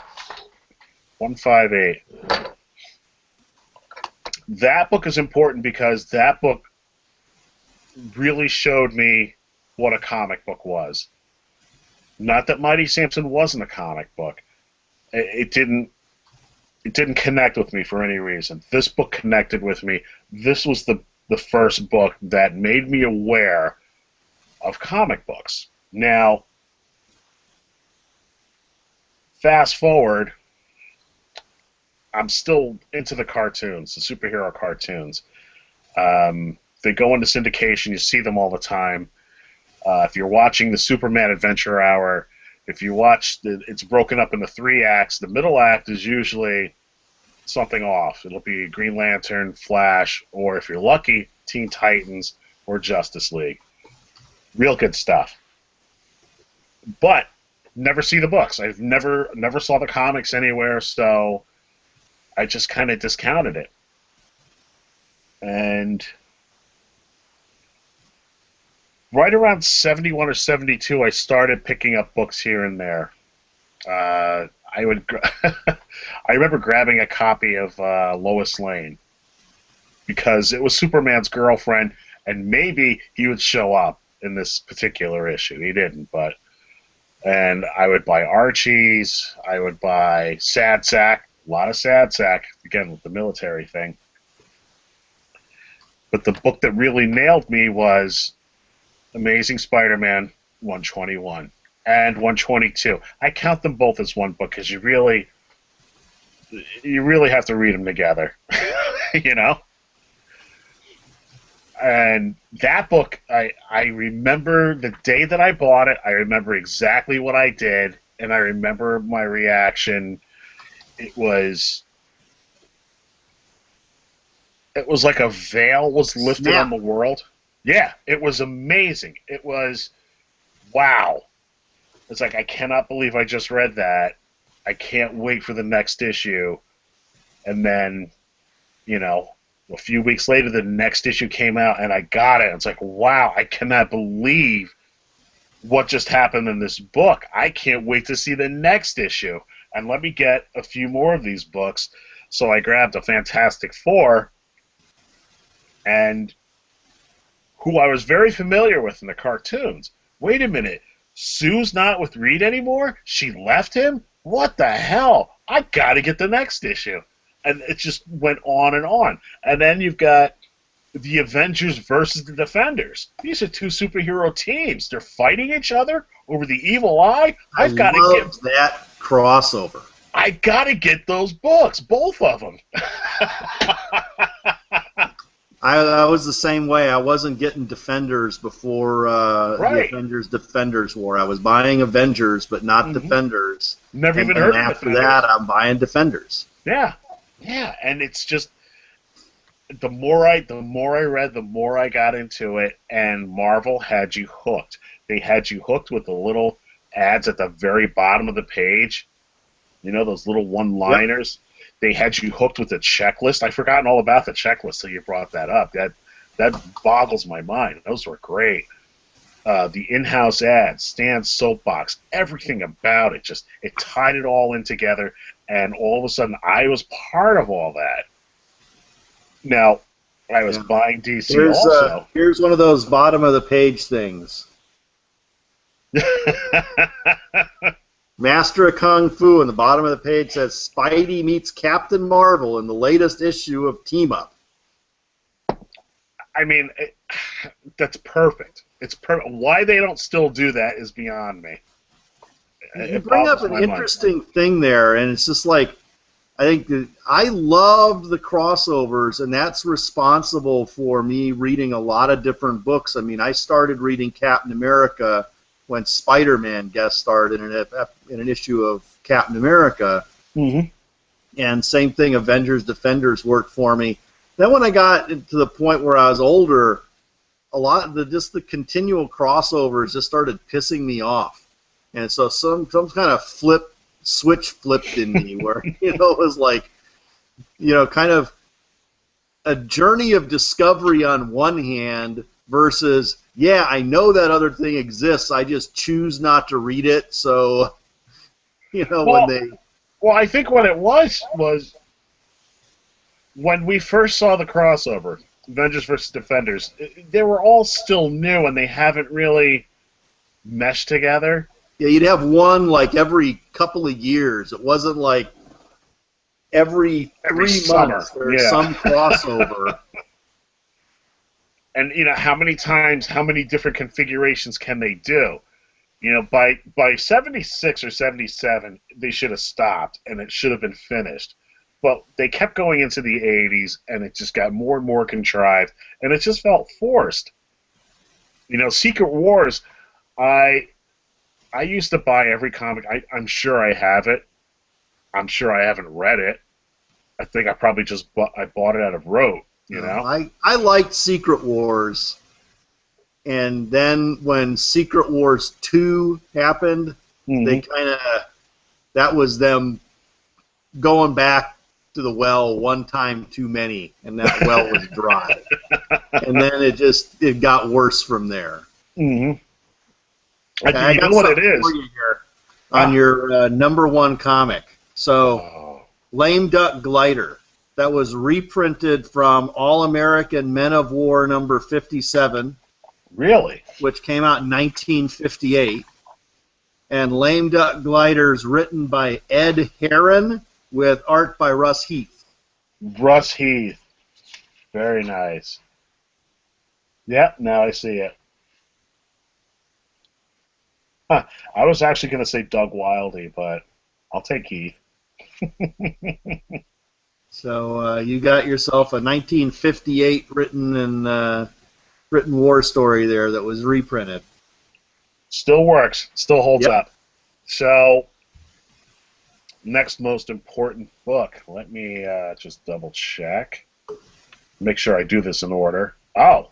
158. That book is important because that book really showed me what a comic book was. Not that Mighty Samson wasn't a comic book. It didn't connect with me for any reason. This book connected with me. This was the first book that made me aware of comic books. Now, fast forward, I'm still into the cartoons, the superhero cartoons. They go into syndication. You see them all the time. If you're watching the Superman Adventure Hour, if you watch, it's broken up into 3 acts. The middle act is usually something off. It'll be Green Lantern, Flash, or if you're lucky, Teen Titans or Justice League. Real good stuff. But never see the books. I've never saw the comics anywhere, so I just kind of discounted it. And right around 71 or 72, I started picking up books here and there. I remember grabbing a copy of Lois Lane because it was Superman's girlfriend, and maybe he would show up in this particular issue. He didn't, but. And I would buy Archie's. I would buy Sad Sack. A lot of Sad Sack, again, with the military thing. But the book that really nailed me was Amazing Spider-Man 121 and 122. I count them both as one book because you really have to read them together, And that book, I remember the day that I bought it. I remember exactly what I did, and I remember my reaction. It was like a veil was lifted on the world. Yeah, it was amazing. It was, wow. It's like, I cannot believe I just read that. I can't wait for the next issue. And then, you know, a few weeks later, the next issue came out, and I got it. It's like, wow, I cannot believe what just happened in this book. I can't wait to see the next issue. And let me get a few more of these books. So I grabbed a Fantastic Four, and who I was very familiar with in the cartoons. Wait a minute, Sue's not with Reed anymore? She left him? What the hell? I gotta get the next issue. And it just went on and on. And then you've got the Avengers versus the Defenders. These are two superhero teams. They're fighting each other over the evil eye. I loved that crossover. I gotta get those books, both of them. I was the same way. I wasn't getting Defenders before Right. the Avengers War. I was buying Avengers, but not Defenders. Never even And heard of after Defenders. that, I'm buying Defenders. Yeah, yeah, and it's just the more I read, the more I got into it, and Marvel had you hooked. They had you hooked with the little ads at the very bottom of the page. You know, those little one-liners. Yep. They had you hooked with the checklist. I've forgotten all about the checklist till you brought that up. That boggles my mind. Those were great. The in-house ads, Stan's soapbox, everything about it, just it tied it all in together, and all of a sudden I was part of all that. Now, I was buying DC also. Here's one of those bottom of the page things. Master of Kung Fu, and the bottom of the page says Spidey meets Captain Marvel in the latest issue of Team Up. I mean, that's perfect. It's perfect. Why they don't still do that is beyond me. You bring up an interesting thing there, and it's just like, I think that I loved the crossovers, and that's responsible for me reading a lot of different books. I mean, I started reading Captain America when Spider-Man guest starred in an issue of Captain America. Mm-hmm. And same thing, Avengers, Defenders worked for me. Then when I got to the point where I was older, a lot of the continual crossovers just started pissing me off. And so some kind of switch flipped in me where, you know, it was like, you know, kind of a journey of discovery on one hand versus, yeah, I know that other thing exists, I just choose not to read it. So, you know, Well, I think what it was when we first saw the crossover, Avengers vs. Defenders, they were all still new and they haven't really meshed together. Yeah, you'd have one like every couple of years. It wasn't like every 3 months there's some crossover. And, you know, how many different configurations can they do? You know, by 76 or 77, they should have stopped, and it should have been finished. But they kept going into the 80s, and it just got more and more contrived, and it just felt forced. You know, Secret Wars, I used to buy every comic. I'm sure I have it. I'm sure I haven't read it. I think I probably just bought it out of rote. You know, I liked Secret Wars, and then when Secret Wars 2 happened, they that was them going back to the well one time too many, and that well was dry. And then it got worse from there. Mm-hmm. I you know what it is? For you here on your #1 comic. So, Lame Duck Glider. That was reprinted from All-American Men of War number 57. Really? Which came out in 1958. And Lame Duck Glider's written by Ed Herron with art by Russ Heath. Russ Heath. Very nice. Yep, now I see it. Huh. I was actually going to say Doug Wildey, but I'll take Heath. So you got yourself a 1958 written war story there that was reprinted. Still works. Still holds up. So, next most important book. Let me just double check. Make sure I do this in order. Oh!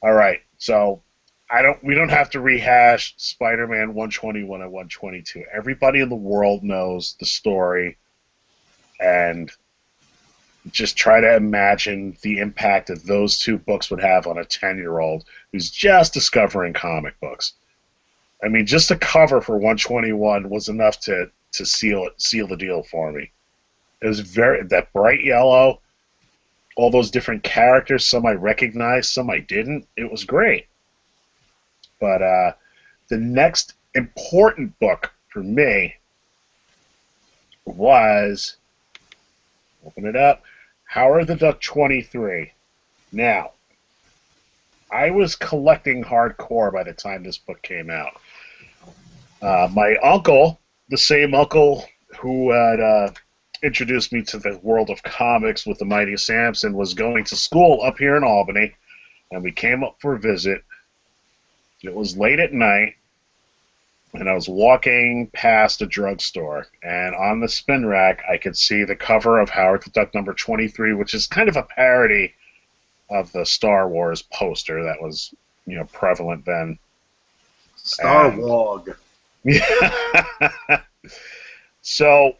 All right. So, We don't have to rehash Spider-Man 121 and 122. Everybody in the world knows the story, and just try to imagine the impact that those two books would have on a 10-year-old who's just discovering comic books. I mean, just the cover for 121 was enough to seal the deal for me. It was that bright yellow, all those different characters. Some I recognized, some I didn't. It was great. But the next important book for me was, open it up, Howard the Duck 23. Now, I was collecting hardcore by the time this book came out. My uncle, the same uncle who had introduced me to the world of comics with the Mighty Samson, was going to school up here in Albany, and we came up for a visit. It was late at night, and I was walking past a drugstore, and on the spin rack I could see the cover of Howard the Duck number 23, which is kind of a parody of the Star Wars poster that was, prevalent then. Star Wars. Yeah. So,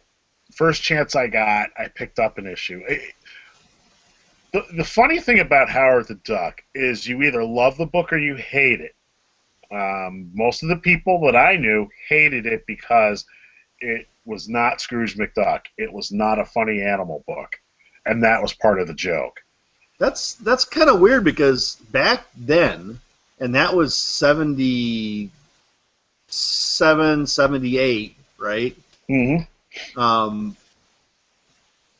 first chance I got, I picked up an issue. The funny thing about Howard the Duck is you either love the book or you hate it. Most of the people that I knew hated it because it was not Scrooge McDuck. It was not a funny animal book, and that was part of the joke. That's kind of weird because back then, and that was 77, 78, right? Mm-hmm.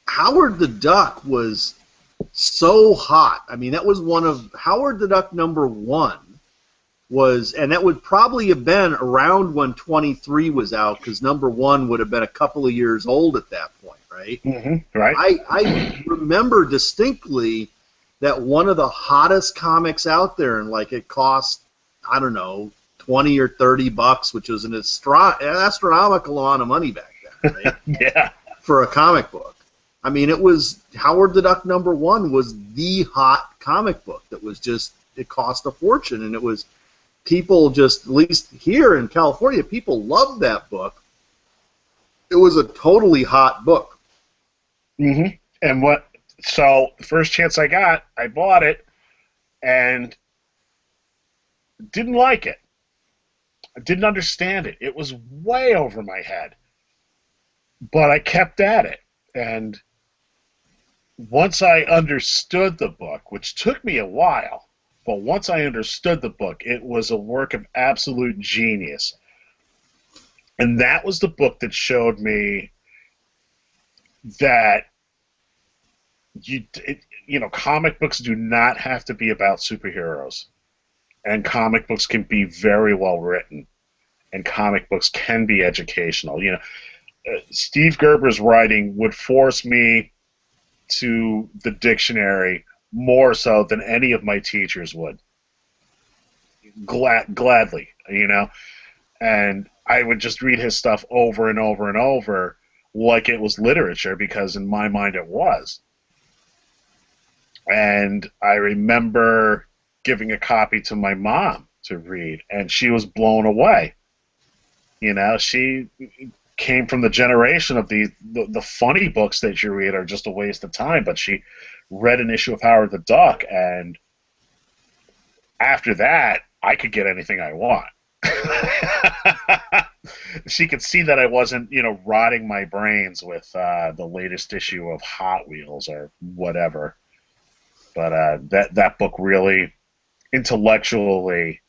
Howard the Duck was so hot. I mean, that was one of Howard the Duck number 1 was, and that would probably have been around when 23 was out, because number 1 would have been a couple of years old at that point, right? Mm-hmm. Right. I remember distinctly that one of the hottest comics out there, and like it cost, I don't know, $20 or $30, which was an astronomical amount of money back then, right? Yeah. For a comic book. I mean, it was Howard the Duck number 1 was the hot comic book that was just, it cost a fortune, and it was, people just, at least here in California, people loved that book. It was a totally hot book. Mm-hmm. And so the first chance I got, I bought it and didn't like it. I didn't understand it. It was way over my head. But I kept at it. And once I understood the book, which took me a while, but once I understood the book, it was a work of absolute genius. And that was the book that showed me that comic books do not have to be about superheroes. And comic books can be very well written. And comic books can be educational. Steve Gerber's writing would force me to the dictionary more so than any of my teachers would. Gladly, and I would just read his stuff over and over and over like it was literature, because in my mind it was. And I remember giving a copy to my mom to read, and she was blown away. She came from the generation of the funny books that you read are just a waste of time, but she read an issue of Howard the Duck, and after that, I could get anything I want. She could see that I wasn't, rotting my brains with the latest issue of Hot Wheels or whatever. But that book really intellectually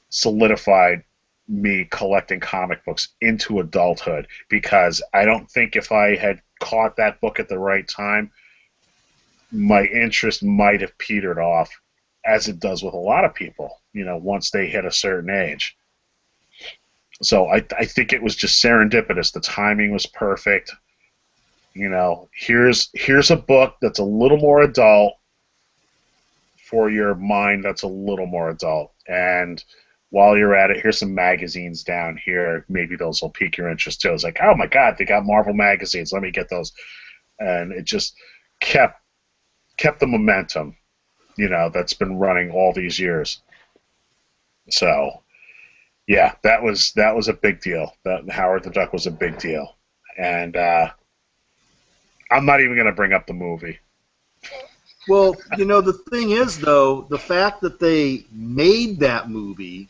solidified me collecting comic books into adulthood, because I don't think if I had caught that book at the right time, my interest might have petered off, as it does with a lot of people, once they hit a certain age. So I think it was just serendipitous. The timing was perfect. Here's a book that's a little more adult for your mind that's a little more adult. And while you're at it, here's some magazines down here. Maybe those will pique your interest too. It's like, oh my God, they got Marvel magazines. Let me get those. And it just kept the momentum, that's been running all these years. So yeah, that was a big deal. That Howard the Duck was a big deal, and I'm not even going to bring up the movie. Well, the thing is, though, the fact that they made that movie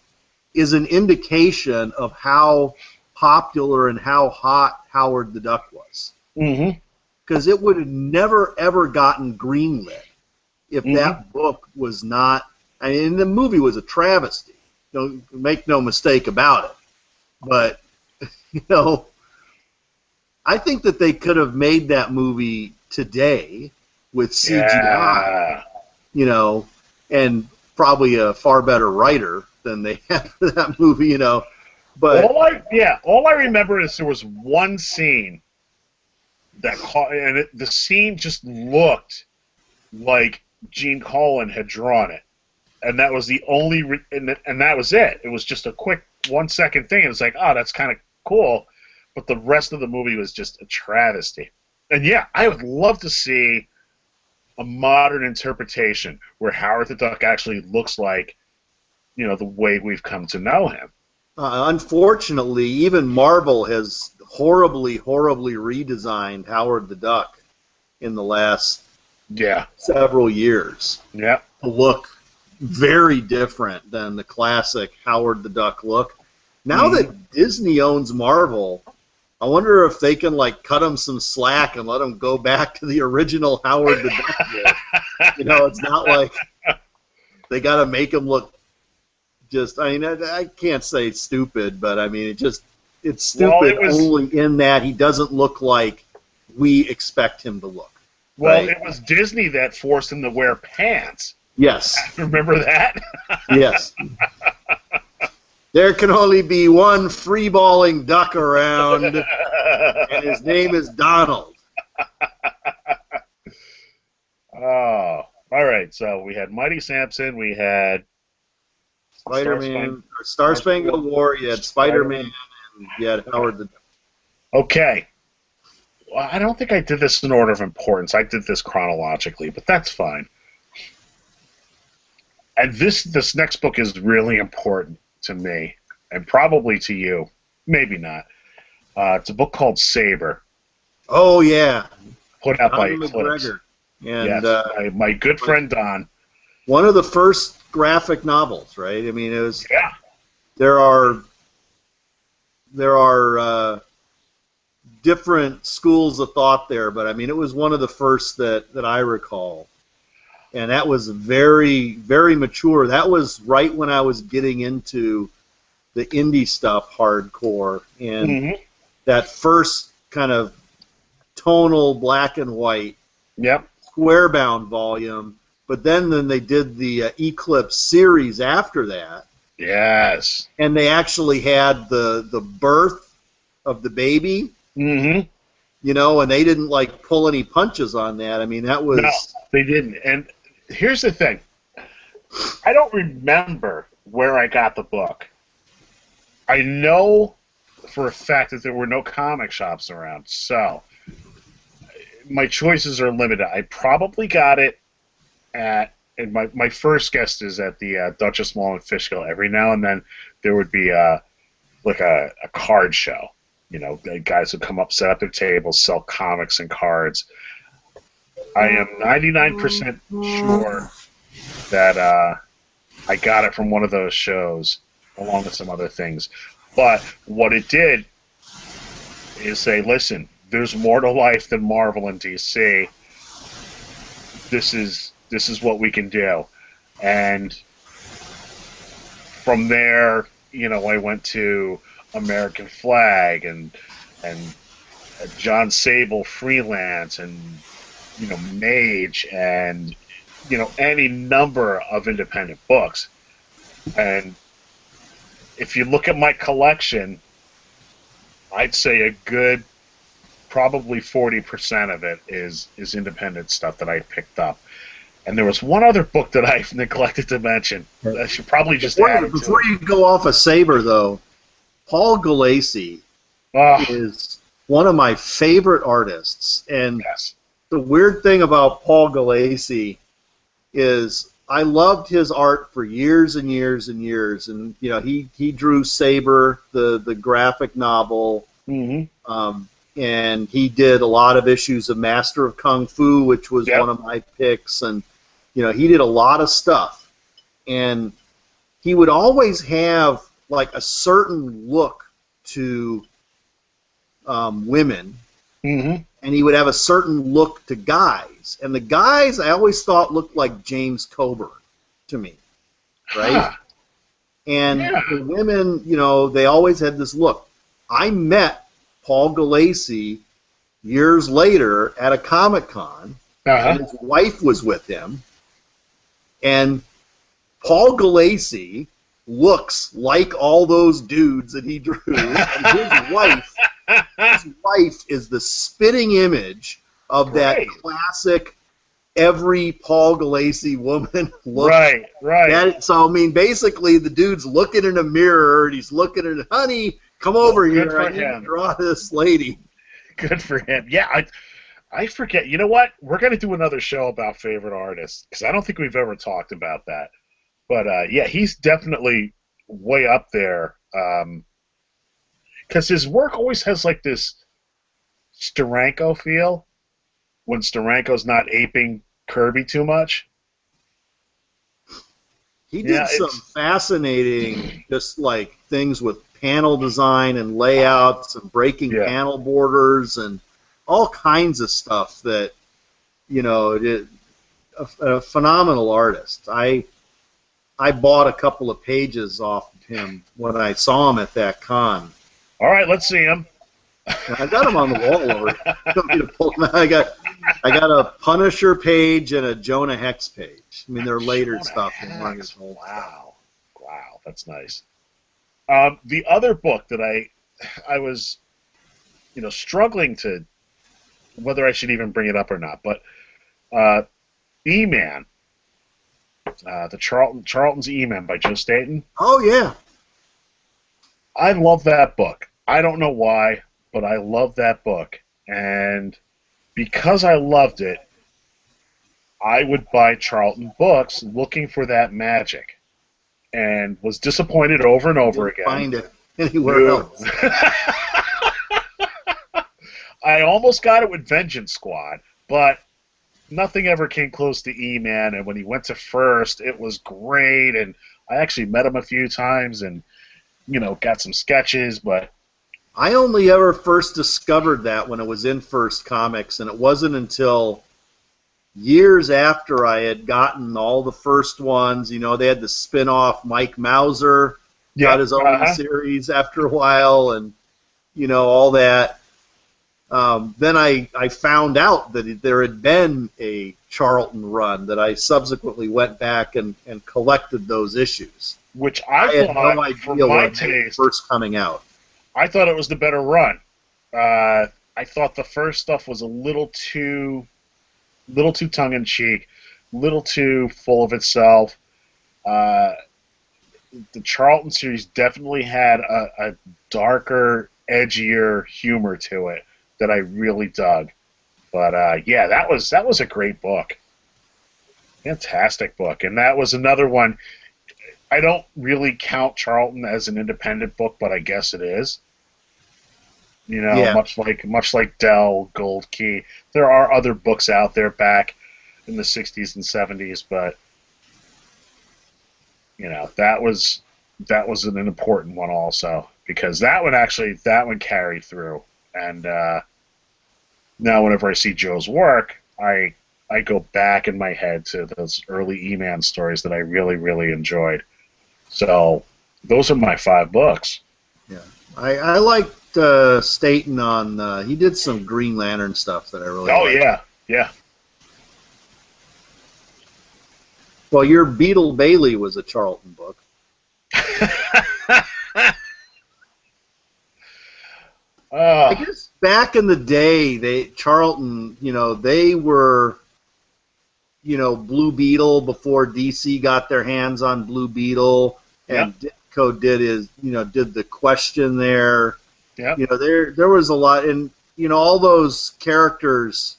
is an indication of how popular and how hot Howard the Duck was. Mm-hmm. Because it would have never, ever gotten greenlit if Mm-hmm. that book was not. I mean, the movie was a travesty. Don't make no mistake about it. But, I think that they could have made that movie today with CGI, Yeah. And probably a far better writer than they had for that movie, But All I remember is there was one scene that caught, and the scene just looked like Gene Colan had drawn it, and that was the only, and that was it. It was just a quick 1 second thing. It was like, oh, that's kind of cool, but the rest of the movie was just a travesty. And yeah, I would love to see a modern interpretation where Howard the Duck actually looks like, the way we've come to know him. unfortunately, even Marvel has horribly, horribly redesigned Howard the Duck in the last Yeah. several years Yeah. to look very different than the classic Howard the Duck look. Now that Disney owns Marvel, I wonder if they can cut them some slack and let them go back to the original Howard the Duck look. It's not like they got to make him look just. I mean, I can't say stupid, but I mean, it's stupid only in that he doesn't look like we expect him to look. Well, right? It was Disney that forced him to wear pants. Yes. Remember that? Yes. There can only be one free-balling duck around, and his name is Donald. Oh, all right. So we had Mighty Samson. We had Spider-Man, or Star Spangled War. You had Spider-Man, and you had Howard the Duck. Okay. Well, I don't think I did this in order of importance. I did this chronologically, but that's fine. And this next book is really important to me, and probably to you. Maybe not. It's a book called Saber. Oh, yeah. Put out by Don Eclipse. McGregor. And yes, my good friend Don. One of the first graphic novels, right? I mean, it was. Yeah. There are different schools of thought there, but I mean, it was one of the first that I recall. And that was very, very mature. That was right when I was getting into the indie stuff hardcore. And that first kind of tonal black and white square-bound volume. But then they did the Eclipse series after that. Yes. And they actually had the birth of the baby. Mm-hmm. And they didn't pull any punches on that. I mean, that was... No, they didn't. And here's the thing. I don't remember where I got the book. I know for a fact that there were no comic shops around, so my choices are limited. I probably got it and my first guess is at the Duchess Mall in Fishkill. Every now and then there would be a card show. The guys would come up, set up their tables, sell comics and cards. I am 99% sure that I got it from one of those shows, along with some other things. But what it did is say, listen, there's more to life than Marvel and DC. This is what we can do. And from there, I went to American Flag and John Sable Freelance and Mage and any number of independent books. And if you look at my collection, I'd say a good probably 40% of it is independent stuff that I picked up. And there was one other book that I neglected to mention. I should probably just add it before you go off of Saber, though, Paul Gulacy is one of my favorite artists. And yes. The weird thing about Paul Gulacy is I loved his art for years and years and years, and he drew Saber, the graphic novel, Hmm. and he did a lot of issues of Master of Kung Fu, which was one Yep. of my picks, and he did a lot of stuff, and he would always have like a certain look to women, Hmm. and he would have a certain look to guys, and the guys I always thought looked like James Coburn to me, right? Huh. And Yeah. the women, they always had this look. I met Paul Galassi years later at a Comic Con, Uh-huh. and his wife was with him, and Paul Galassi looks like all those dudes that he drew, and his wife is the spitting image of that Great. classic every Paul Galassi woman look. Right, right. So I mean, basically, the dude's looking in a mirror and he's looking at, honey, come over Good here. for I need to him. draw this lady. Good for him. Yeah, I forget. You know what? We're going to do another show about favorite artists because I don't think we've ever talked about that. But yeah, he's definitely way up there because his work always has like this Steranko feel when Steranko's not aping Kirby too much. He did Yeah, some it's fascinating, just like things with panel design and layouts and breaking yeah. panel borders and all kinds of stuff that, a phenomenal artist. I bought a couple of pages off of him when I saw him at that con. All right, let's see him. And I got them on the wall over here. You want me to pull them out? I got a Punisher page and a Jonah Hex page. I mean, they're later Jonah stuff than Hex. his old stuff. Wow, wow, that's nice. The other book that I was struggling to whether I should even bring it up or not, but E-Man, the Charlton's E-Man by Joe Staton. Oh yeah, I love that book. I don't know why, but I love that book, and because I loved it, I would buy Charlton books looking for that magic, and was disappointed over and over didn't again. find it anywhere No. else. I almost got it with Vengeance Squad, but nothing ever came close to E-Man, and when he went to First, it was great, and I actually met him a few times and, got some sketches, but I only ever first discovered that when it was in First Comics, and it wasn't until years after I had gotten all the first ones. They had the spin-off Mike Mauser got his own series after a while, and all that. Then I found out that there had been a Charlton run that I subsequently went back and collected those issues. which I I had thought, no for idea my when they were taste, first coming out. I thought it was the better run. I thought the first stuff was a little too tongue-in-cheek, little too full of itself. The Charlton series definitely had a darker, edgier humor to it that I really dug. But yeah, that was a great book, fantastic book, and that was another one. I don't really count Charlton as an independent book, but I guess it is. Yeah. Much like Dell, Gold Key. There are other books out there back in the 60s and 70s, but that was an important one also, because that one carried through. And now whenever I see Joe's work, I go back in my head to those early E-Man stories that I really, really enjoyed. So those are my 5 books. Yeah, I liked Staten on. He did some Green Lantern stuff that I really. Oh liked. yeah. Well, your Beetle Bailey was a Charlton book. I guess back in the day, Charlton, they were, Blue Beetle before DC got their hands on Blue Beetle, and Ditko did the Question there. Yeah. There was a lot, and all those characters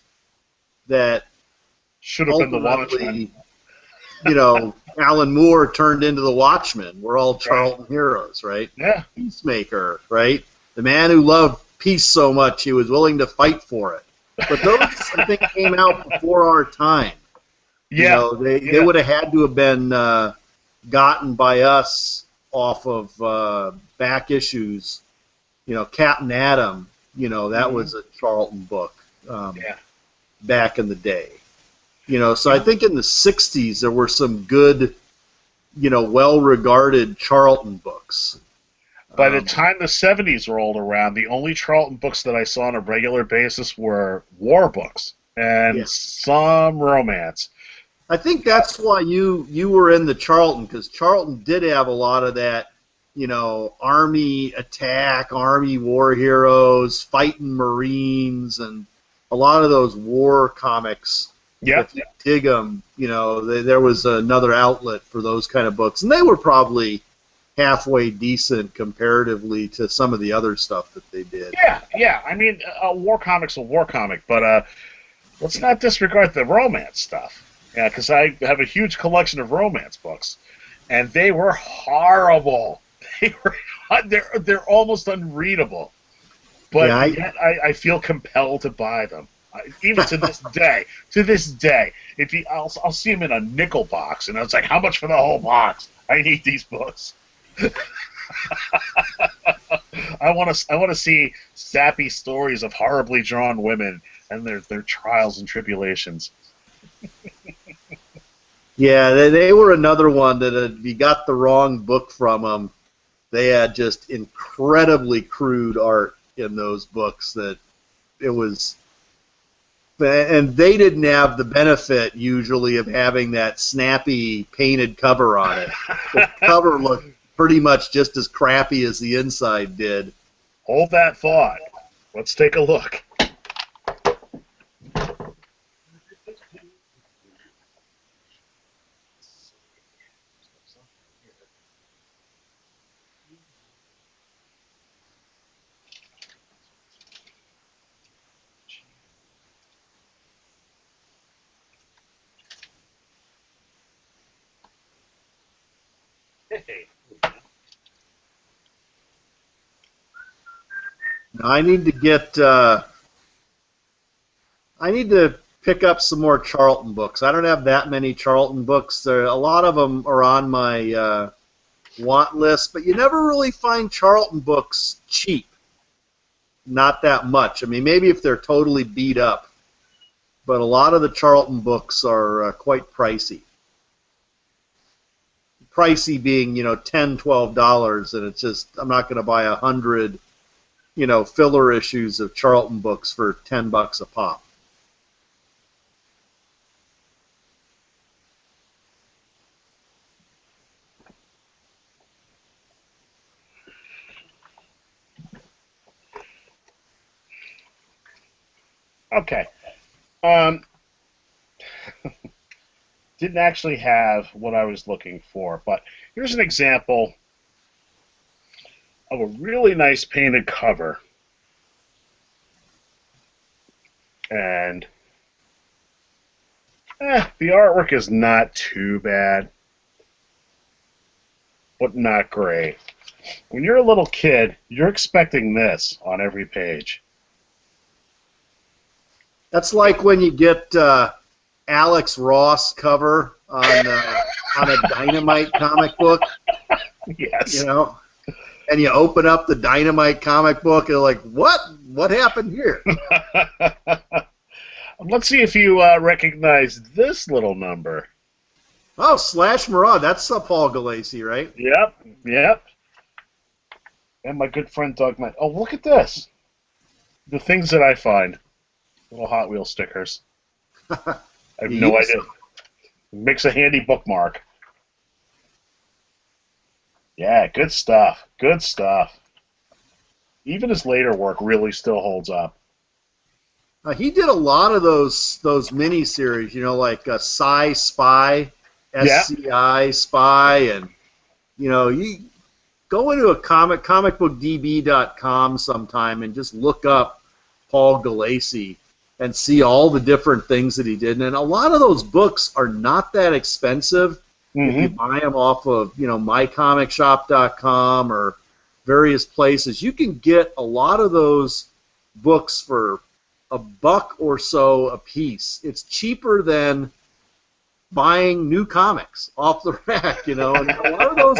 that should have been the Watchmen. Alan Moore turned into the Watchmen. We're all Charlton heroes, right? Yeah. Peacemaker, right? The man who loved peace so much he was willing to fight for it. But those, I think, came out before our time. Yeah. They would have had to have been gotten by us off of back issues. Captain Atom, that was a Charlton book back in the day. So I think in the 60s there were some good, well-regarded Charlton books. By the time the 70s rolled around, the only Charlton books that I saw on a regular basis were war books and some romance. I think that's why you were in the Charlton, because Charlton did have a lot of that, Army attack, Army war heroes, fighting Marines, and a lot of those war comics. Yeah. If you dig them, there was another outlet for those kind of books, and they were probably halfway decent comparatively to some of the other stuff that they did. Yeah. I mean, a war comic's a war comic, but let's not disregard the romance stuff. Yeah, because I have a huge collection of romance books, and they were horrible. They're almost unreadable. But yet I feel compelled to buy them. Even to this day. To this day. I'll see them in a nickel box, and it's like, how much for the whole box? I need these books. I want to see sappy stories of horribly drawn women and their trials and tribulations. Yeah, they were another one that if you got the wrong book from them, they had just incredibly crude art in those books that it was, and they didn't have the benefit usually of having that snappy painted cover on it. The cover looked pretty much just as crappy as the inside did. Hold that thought. Let's take a look. I need to pick up some more Charlton books. I don't have that many Charlton books. A lot of them are on my want list, but you never really find Charlton books cheap. Not that much. I mean, maybe if they're totally beat up, but a lot of the Charlton books are quite pricey. Pricey being, $10, $12, and it's just, I'm not going to buy 100, filler issues of Charlton books for $10 a pop. Okay. Didn't actually have what I was looking for, but here's an example of a really nice painted cover. And the artwork is not too bad, but not great. When you're a little kid, you're expecting this on every page. That's like when you get Alex Ross cover on a Dynamite comic book. Yes. And you open up the Dynamite comic book and you're like, what? What happened here? Let's see if you recognize this little number. Oh, Slash Maraud. That's Paul Galassi, right? Yep. And my good friend Doug Matt. Oh, look at this. The things that I find. Little Hot Wheels stickers. I have no idea. Makes a handy bookmark. Yeah, good stuff. Good stuff. Even his later work really still holds up. He did a lot of those miniseries, like Sci Spy, SCI Spy, and you go into a comicbookdb.com sometime and just look up Paul Galassi, and see all the different things that he did. And a lot of those books are not that expensive if you buy them off of, mycomicshop.com or various places. You can get a lot of those books for $1 or so a piece. It's cheaper than buying new comics off the rack, and a lot of those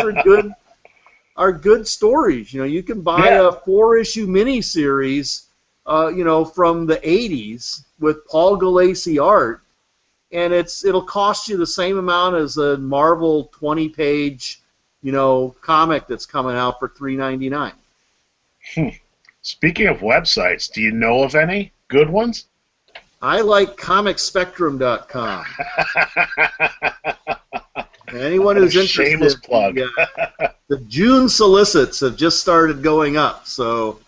are good stories. You can buy a 4-issue miniseries, from the 80s with Paul Galassi art, and it'll cost you the same amount as a Marvel 20-page, comic that's coming out for $3.99. Speaking of websites, do you know of any good ones? I like ComicSpectrum.com. Anyone who's interested, shameless plug. The June solicits have just started going up, so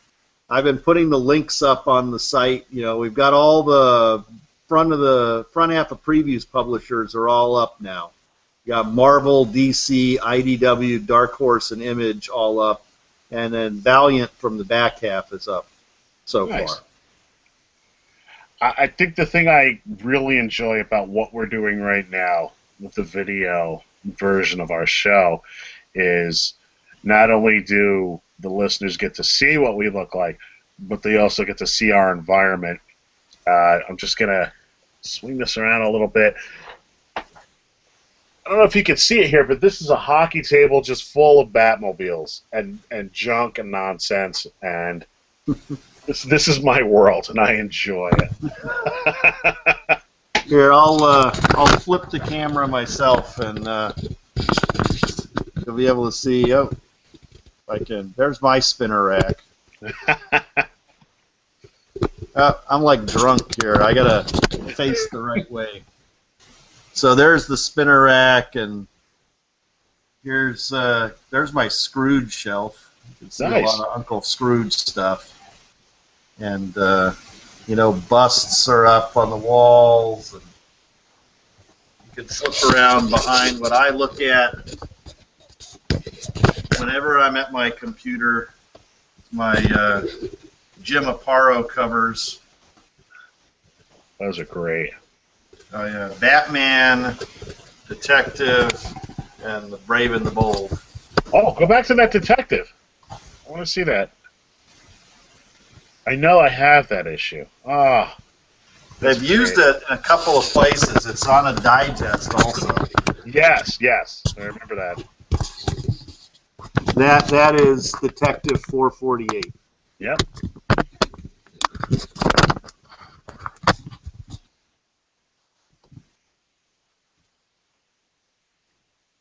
I've been putting the links up on the site. We've got all the front half of previews publishers are all up now. You got Marvel, DC, IDW, Dark Horse, and Image all up, and then Valiant from the back half is up so far. I think the thing I really enjoy about what we're doing right now with the video version of our show is not only do the listeners get to see what we look like, but they also get to see our environment. I'm just going to swing this around a little bit. I don't know if you can see it here, but this is a hockey table just full of Batmobiles and junk and nonsense, and this is my world, and I enjoy it. Here, I'll flip the camera myself, and you'll be able to see. Oh, if I can. There's my spinner rack. I'm like drunk here. I gotta face the right way. So there's the spinner rack, and there's my Scrooge shelf. You can see a lot of Uncle Scrooge stuff. And, busts are up on the walls. And you can flip around behind what I look at whenever I'm at my computer. My Jim Aparo covers. Those are great. Oh, yeah. Batman, Detective, and The Brave and the Bold. Oh, go back to that Detective. I want to see that. I know I have that issue. They've used it in a couple of places. It's on a digest also. Yes, I remember that. That is Detective 448. Yep.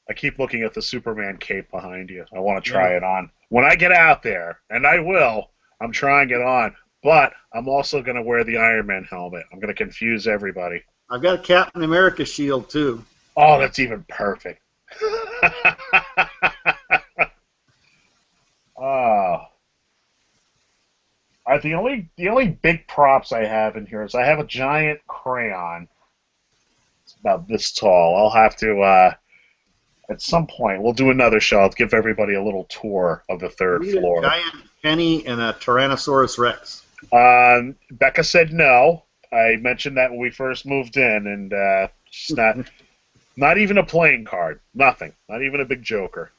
I keep looking at the Superman cape behind you. I want to try it on. When I get out there, and I will, I'm trying it on, but I'm also going to wear the Iron Man helmet. I'm going to confuse everybody. I've got a Captain America shield, too. Oh, that's even perfect. The only big props I have in here is I have a giant crayon. It's about this tall. I'll have to, at some point, we'll do another show. I'll give everybody a little tour of the third floor. A giant penny and a Tyrannosaurus Rex. Becca said no. I mentioned that when we first moved in, and she's not even a playing card. Nothing. Not even a big joker.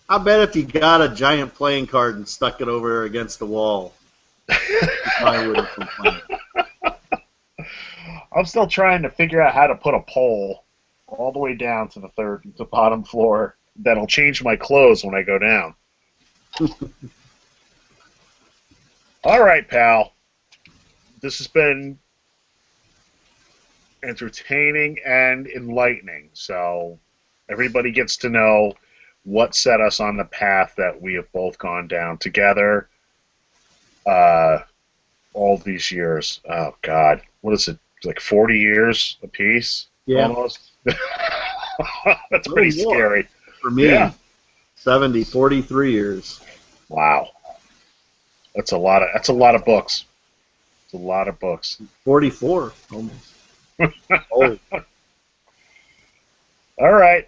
I bet if you got a giant playing card and stuck it over against the wall, you probably would have complained. I'm still trying to figure out how to put a pole all the way down to the bottom floor that'll change my clothes when I go down. All right, pal. This has been entertaining and enlightening. So everybody gets to know what set us on the path that we have both gone down together all these years. Oh, God. What is it? Like 40 years apiece? Yeah. Almost? That's pretty scary. For me, yeah. 43 years. Wow. That's a lot of books. It's a lot of books. 44 almost. Oh. All right.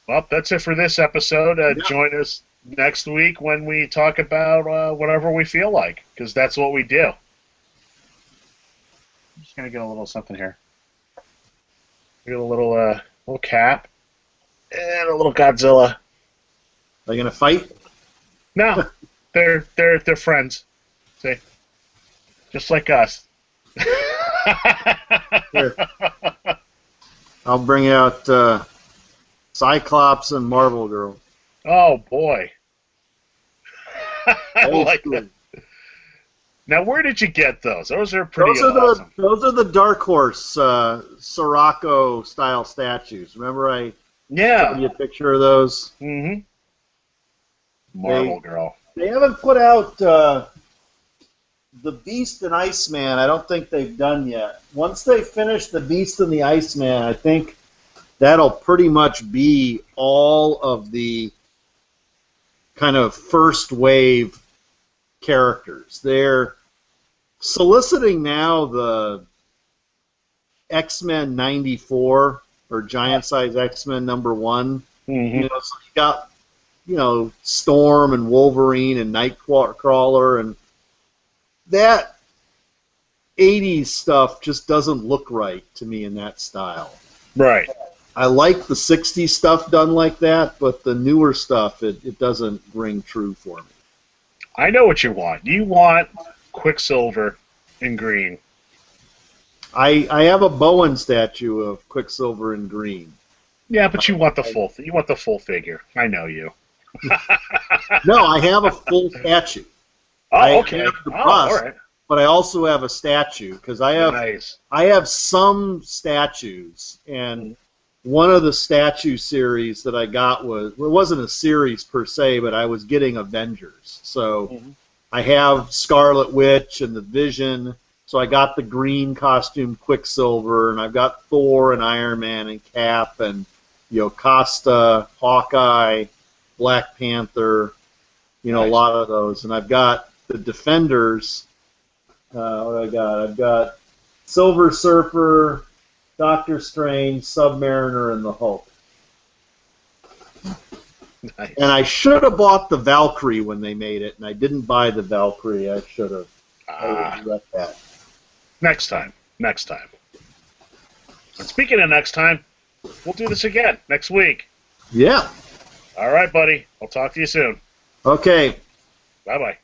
Well, that's it for this episode. Join us next week when we talk about whatever we feel like, because that's what we do. I'm just gonna get a little something here. Get a little cap and a little Godzilla. Are you gonna fight? No, they're friends. See, just like us. Here, I'll bring out Cyclops and Marvel Girl. Oh boy, I Old like school. that. Now, where did you get those? Those are pretty Those are awesome. those are the Dark Horse Sirocco style statues. Remember I showed Yeah. you a picture of those? Mm-hmm. Marvel Girl. They haven't put out the Beast and Iceman. I don't think they've done yet. Once they finish the Beast and the Iceman, I think that'll pretty much be all of the kind of first wave characters. They're soliciting now the X-Men 94 or Giant Size X-Men #1. Mm-hmm. You know, so you got Storm and Wolverine and Nightcrawler, and that 80s stuff just doesn't look right to me in that style. Right. I like the 60s stuff done like that, but the newer stuff, it doesn't ring true for me. I know what you want. You want Quicksilver in green. I have a Bowen statue of Quicksilver in green. Yeah, but you want the full figure. I know you. No, I have a full statue. Oh, okay. I have the Oh, bust, all right. but I also have a statue because I Nice. have some statues, and one of the statue series that I got it wasn't a series per se, but I was getting Avengers. So Mhm. I have Scarlet Witch and the Vision. So I got the green costume Quicksilver, and I've got Thor and Iron Man and Cap and Costa, Hawkeye, Black Panther, a Nice. lot of those. And I've got the Defenders. What do I got? I've got Silver Surfer, Doctor Strange, Submariner, and the Hulk. Nice. And I should have bought the Valkyrie when they made it, and I didn't buy the Valkyrie. I should have. I regret that. Next time. And speaking of next time, we'll do this again next week. Yeah. All right, buddy. I'll talk to you soon. Okay. Bye-bye.